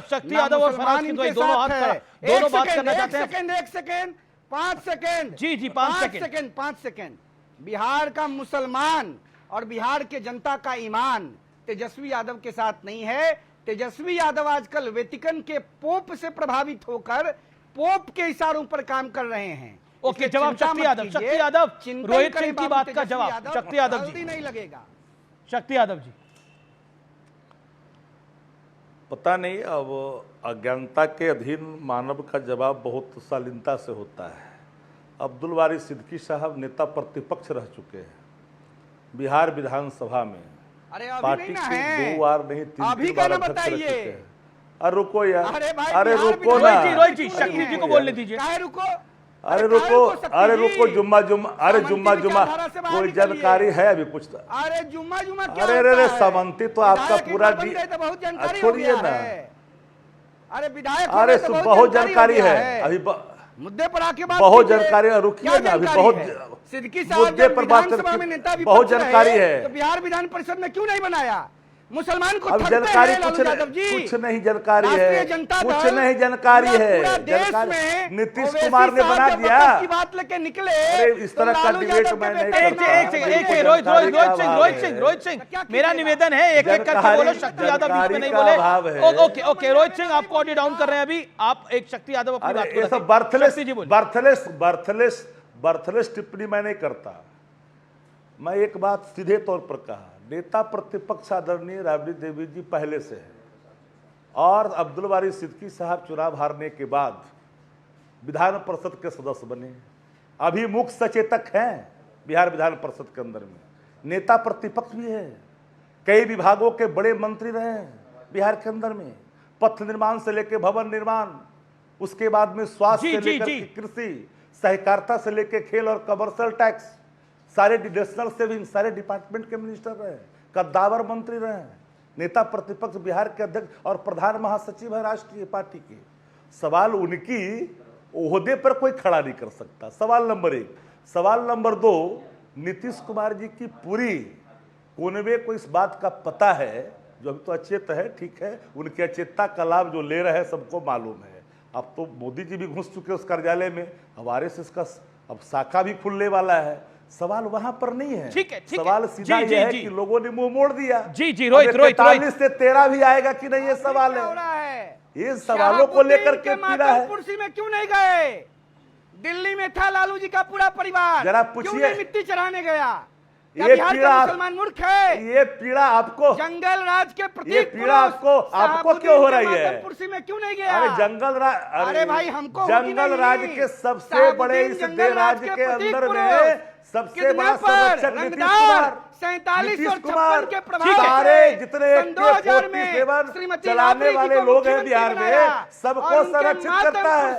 A: शक्ति यादव और फराज किदवई दोनों बात करना चाहते हैं।
N: एक सेकेंड 5 सेकेंड
A: जी 5
N: सेकेंड। बिहार का मुसलमान और बिहार के जनता का ईमान तेजस्वी यादव के साथ नहीं है। तेजस्वी यादव आजकल वेटिकन के पोप से प्रभावित होकर पोप के इशारों पर काम कर रहे हैं।
A: ओके, जवाब शक्ति यादव रोहित सिंह की बात का जवाब शक्ति यादव जी।
N: नहीं लगेगा
A: शक्ति यादव जी।
J: पता नहीं, अब अज्ञानता के अधीन मानव का जवाब बहुत शालीनता से होता है। अब्दुल वारिस सिद्दीकी साहब नेता प्रतिपक्ष रह चुके हैं बिहार विधानसभा में। पार्टी के 2 बार नहीं 3 बार अध्यक्ष रह चुके हैं। अरे रुको यार, अरे रुको ना,
A: रोहित जी शक्ति जी को बोलने दीजिए।
J: अरे रुको जुम्मा कोई जानकारी है अभी कुछ?
N: अरे जुम्मा
J: अरे सामंती तो आपका पूरा छोड़िए ना।
N: अरे विधायक,
J: अरे बहुत जानकारी है अभी
N: मुद्दे पर आके बात
J: बहुत जानकारी है। रुकिए ना, अभी बहुत
N: सिद्दीकी साहब
J: मुद्दे पर बात बहुत जानकारी है।
N: तो बिहार विधान परिषद में क्यों नहीं बनाया? मुसलमान को
J: अब जानकारी कुछ नहीं जानकारी है, कुछ नहीं जानकारी है। नीतीश कुमार ने बना दिया
N: की बात लेके निकले।
J: इस तरह का डिबेट मैं नहीं।
A: रोहित सिंह मेरा निवेदन है, एक करके बोलो। शक्ति यादव बीच में नहीं बोले। ओके रोहित सिंह, आप ऑडियो डाउन कर रहे हैं अभी। आप एक शक्ति यादव अपनी बात
J: ये सब बर्थलेस टिप्पणी मैं नहीं करता। मैं एक बात सीधे तौर पर कहा, नेता प्रतिपक्ष आदरणीय राबड़ी देवी जी पहले से है। और अब्दुल वारिस सिद्दीकी साहब चुनाव हारने के बाद विधान परिषद के सदस्य बने, अभी मुख्य सचेतक हैं बिहार विधान परिषद के अंदर में। नेता प्रतिपक्ष भी है, कई विभागों के बड़े मंत्री रहे हैं बिहार के अंदर में। पथ निर्माण से लेकर भवन निर्माण, उसके बाद में स्वास्थ्य से लेकर कृषि, सहकारिता से लेकर खेल और कमर्शियल टैक्स, सारे नेशनल सेविंग, सारे डिपार्टमेंट के मिनिस्टर रहे, कद्दावर मंत्री रहे। नेता प्रतिपक्ष बिहार के अध्यक्ष और प्रधान महासचिव है राष्ट्रीय पार्टी के। सवाल उनकी ओहदे पर कोई खड़ा नहीं कर सकता, सवाल नंबर 1। सवाल नंबर 2, नीतीश कुमार जी की पूरी कोनवे को इस बात का पता है, जो अभी तो अचेत है, ठीक है, उनकी अचेतता का लाभ जो ले रहे हैं सबको मालूम है। अब तो मोदी जी भी घुस चुके उस कार्यालय में, अब RSS का अब शाखा भी खुलने वाला है। सवाल वहां पर नहीं है, सवाल सीधा यह है कि लोगों ने मुंह मोड़ दिया।
A: रोहित
J: 43 से 13 भी आएगा कि नहीं, ये सवाल है। ये सवालों को लेकर के पीड़ा है।
N: कुर्सी में क्यों नहीं गए? दिल्ली में था लालू जी का पूरा परिवार,
J: जरा पूछिए,
N: मिट्टी चढ़ाने गया।
J: ये पीड़ा
N: मुसलमान मूर्ख है।
J: ये पीड़ा आपको,
N: जंगल राज के प्रतीक,
J: ये पीड़ा आपको क्यों हो रही है?
N: कुर्सी में क्यों नहीं गया?
J: अरे जंगल राज,
N: अरे भाई हमको
J: जंगल राज के सबसे बड़े इस राज के अंदर में सबसे बड़ा संरक्षक नीतीश कुमार,
N: 47 और 56 के प्रभाव
J: सारे जितने 2007 चलाने वाले लोग हैं बिहार में, सबको संरक्षित करता है।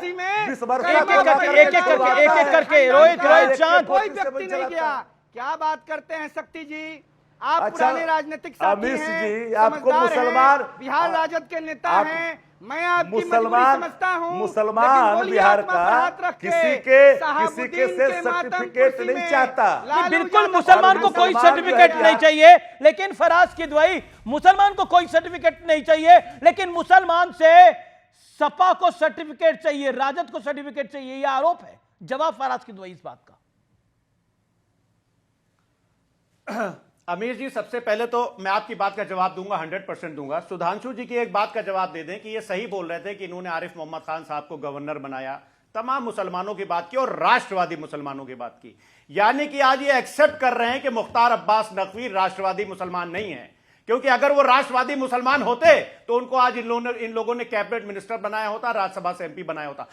J: 20 वर्ष
A: एक करके रोहित शांत।
N: कोई व्यक्ति नहीं गया। क्या बात करते हैं शक्ति जी, आप पुराने राजनीतिक साथी हैं,
J: आपको मुसलमान
N: बिहार राजद के नेता हैं। मैं आपकी
J: मुसलमान
N: समझता हूं,
J: मुसलमान बिहार का किसी के से सर्टिफिकेट नहीं चाहता।
A: बिल्कुल, मुसलमान को कोई सर्टिफिकेट नहीं चाहिए, लेकिन फराज किदवई, मुसलमान को कोई सर्टिफिकेट नहीं चाहिए, लेकिन मुसलमान से सपा को सर्टिफिकेट चाहिए, राजद को सर्टिफिकेट चाहिए, यह आरोप है। जवाब फराज किदवई इस बात का।
M: अमीर जी, सबसे पहले तो मैं आपकी बात का जवाब दूंगा, 100% दूंगा। सुधांशु जी की एक बात का जवाब दे दें कि ये सही बोल रहे थे कि इन्होंने आरिफ मोहम्मद खान साहब को गवर्नर बनाया, तमाम मुसलमानों की बात की और राष्ट्रवादी मुसलमानों की बात की। यानी कि आज ये एक्सेप्ट कर रहे हैं कि मुख्तार अब्बास नकवी राष्ट्रवादी मुसलमान नहीं है, क्योंकि अगर वो राष्ट्रवादी मुसलमान होते तो उनको आज इन लोगों ने कैबिनेट मिनिस्टर बनाया होता, राज्यसभा से MP बनाया होता।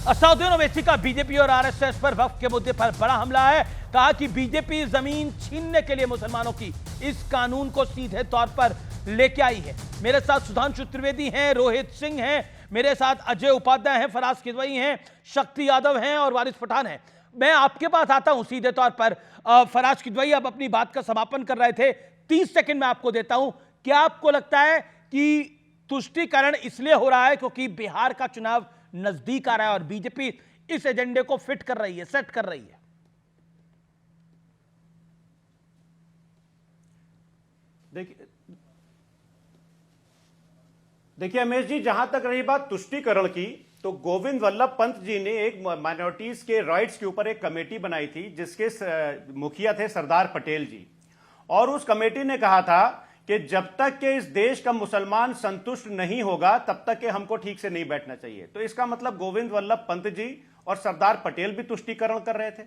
A: असदुद्दीन ओवैसी का बीजेपी और आरएसएस पर वक्फ के मुद्दे पर बड़ा हमला है। कहा कि बीजेपी जमीन छीनने के लिए मुसलमानों की इस कानून को सीधे तौर पर लेके आई है। मेरे साथ सुधांशु त्रिवेदी हैं, रोहित सिंह हैं, मेरे साथ अजय उपाध्याय हैं, फराज किदवई हैं, शक्ति यादव हैं और वारिस पठान हैं। मैं आपके पास आता हूं सीधे तौर पर। फराज किदवई अब अपनी बात का समापन कर रहे थे, 30 सेकंड में आपको देता हूं। क्या आपको लगता है कि तुष्टीकरण इसलिए हो रहा है क्योंकि बिहार का चुनाव नजदीक आ रहा है और बीजेपी इस एजेंडे को फिट कर रही है, सेट कर रही है?
M: देखिए अमेश जी, जहां तक रही बात तुष्टीकरण की, तो गोविंद वल्लभ पंत जी ने एक माइनॉरिटीज के राइट्स के ऊपर एक कमेटी बनाई थी जिसके मुखिया थे सरदार पटेल जी। और उस कमेटी ने कहा था कि जब तक के इस देश का मुसलमान संतुष्ट नहीं होगा तब तक के हमको ठीक से नहीं बैठना चाहिए। तो इसका मतलब गोविंद वल्लभ पंत जी और सरदार पटेल भी तुष्टीकरण कर रहे थे।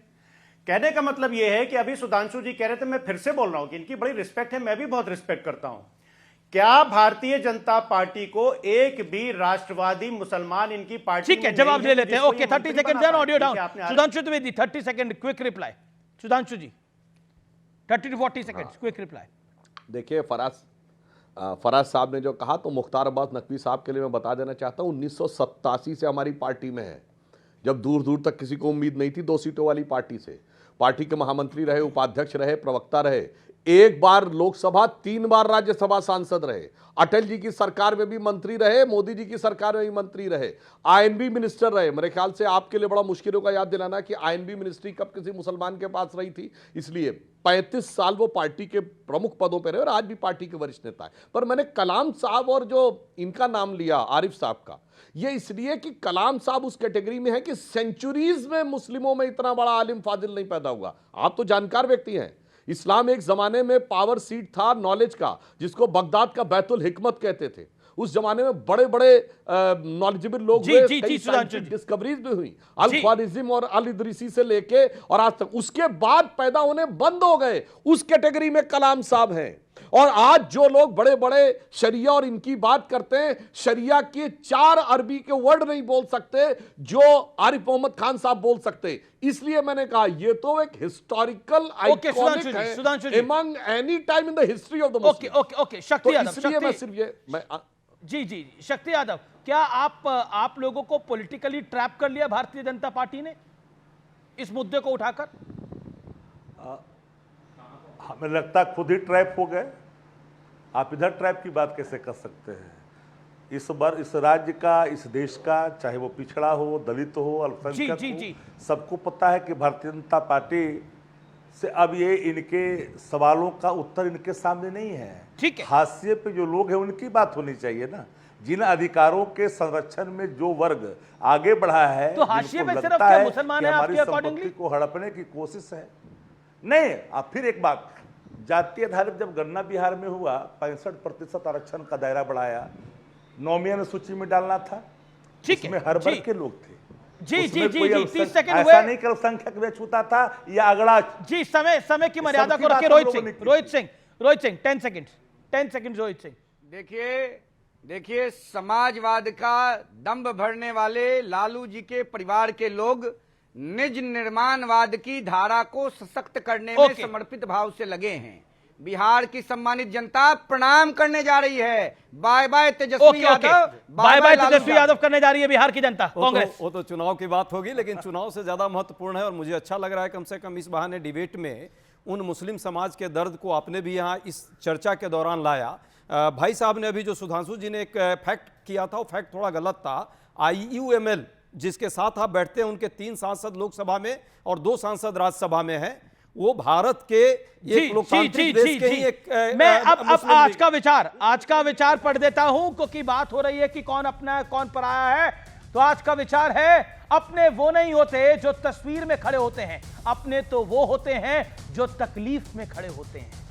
M: कहने का मतलब यह है कि अभी सुधांशु जी कह रहे थे, मैं फिर से बोल रहा हूं कि इनकी बड़ी रिस्पेक्ट है, मैं भी बहुत रिस्पेक्ट करता हूं। क्या भारतीय जनता पार्टी को एक भी राष्ट्रवादी मुसलमान इनकी पार्टी,
A: ठीक है, जवाब ले लेते हैं। Okay, 30 second audio down. Sudhanshu Dwivedi 30 second quick reply. Sudhanshu ji 30 to 40 second quick reply.
I: देखिए फराज साहब ने जो कहा तो मुख्तार अब्बास नकवी साहब के लिए मैं बता देना चाहता हूं 1987 से हमारी पार्टी में है, जब दूर दूर तक किसी को उम्मीद नहीं थी 2 सीटों वाली पार्टी से। पार्टी के महामंत्री रहे, उपाध्यक्ष रहे, प्रवक्ता रहे, 1 बार लोकसभा, 3 बार राज्यसभा सांसद रहे, अटल जी की सरकार में भी मंत्री रहे, मोदी जी की सरकार में भी मंत्री रहे, आईएनबी मिनिस्टर रहे। मेरे ख्याल से आपके लिए बड़ा मुश्किल होगा याद दिलाना कि आईएनबी मिनिस्ट्री कब किसी मुसलमान के पास रही थी। इसलिए 35 साल वो पार्टी के प्रमुख पदों पर रहे और आज भी पार्टी के वरिष्ठ नेता है। पर मैंने कलाम साहब और जो इनका नाम लिया आरिफ साहब का, ये इसलिए कि कलाम साहब उस कैटेगरी में है कि सेंचुरीज में मुस्लिमों में इतना बड़ा आलिम फाजिल नहीं पैदा हुआ। आप तो जानकार व्यक्ति हैं। इस्लाम एक जमाने में पावर सीट था नॉलेज का, जिसको बगदाद का बैतुल हिकमत कहते थे। उस जमाने में बड़े बड़े नॉलेजेबल लोग हुए, कई डिस्कवरीज भी हुई, अल ख्वारिज़्म और अल इदरीसी से लेके और आज तक। उसके बाद पैदा होने बंद हो गए, उस कैटेगरी में कलाम साहब हैं। और आज जो लोग बड़े बड़े शरिया और इनकी बात करते हैं, शरिया के 4 अरबी के वर्ड नहीं बोल सकते जो आरिफ मोहम्मद खान साहब बोल सकते। इसलिए मैंने कहा ये तो एक हिस्टोरिकल आइकॉनिक है among any time in the history of the Muslim.
A: Okay शक्ति यादव,
I: इसलिए मैं सिर्फ ये
A: जी शक्ति यादव, क्या आप लोगों को पॉलिटिकली ट्रैप कर लिया भारतीय जनता पार्टी ने इस मुद्दे को उठाकर?
J: हमें लगता है खुद ही ट्रैप हो गए। आप इधर ट्रैप की बात कैसे कर सकते हैं? इस बार इस राज्य का, इस देश का, चाहे वो पिछड़ा हो, दलित हो, अल्पसंख्यक हो, सबको पता है कि भारतीय जनता पार्टी से अब ये इनके सवालों का उत्तर इनके सामने नहीं है।
A: ठीक है,
J: हाशिए पे जो लोग हैं उनकी बात होनी चाहिए ना। जिन अधिकारों के संरक्षण में जो वर्ग आगे बढ़ा है,
A: तो हाशिए पे सिर्फ क्या मुसलमान है आपके अकॉर्डिंगली?
J: को हड़पने की कोशिश है। नहीं, आप फिर एक बात, जातीय आधारित जब गणना बिहार में हुआ 65% आरक्षण का दायरा बढ़ाया, नौवीं सूची में डालना था, उसमें हर वर्ग के लोग थे।
A: जी 30 सेकंड
J: ऐसा नहीं कि अल्पसंख्यक में छूता था या अगला।
A: जी समय की मर्यादा को रखिए। रोहित सिंह 10 सेकंड रोहित सिंह।
N: देखिए समाजवाद का दंभ भरने वाले लालू जी के परिवार के लोग निज निर्माणवाद की धारा को सशक्त करने में समर्पित भाव से लगे हैं। बिहार की सम्मानित जनता प्रणाम करने जा रही है। Bye bye Tejashwi Yadav,
A: bye bye Tejashwi Yadav करने जा रही है बिहार की जनता। कांग्रेस
K: वो तो चुनाव की बात होगी, लेकिन चुनाव से ज्यादा महत्वपूर्ण है और मुझे अच्छा लग रहा है कम से कम इस बहाने डिबेट में उन मुस्लिम समाज के दर्द को आपने भी यहाँ इस चर्चा के दौरान लाया। भाई साहब ने अभी जो सुधांशु जी ने एक फैक्ट किया था, वो फैक्ट थोड़ा गलत था। IUML जिसके साथ आप बैठते हैं, उनके 3 सांसद लोकसभा में और 2 सांसद राज्यसभा में हैं। वो भारत के एक लोकतांत्रिक देश के ही एक
A: मैं अब आज का विचार पढ़ देता हूं, क्योंकि बात हो रही है कि कौन अपना है कौन पराया है। तो आज का विचार है, अपने वो नहीं होते जो तस्वीर में खड़े होते हैं, अपने तो वो होते हैं जो तकलीफ में खड़े होते हैं।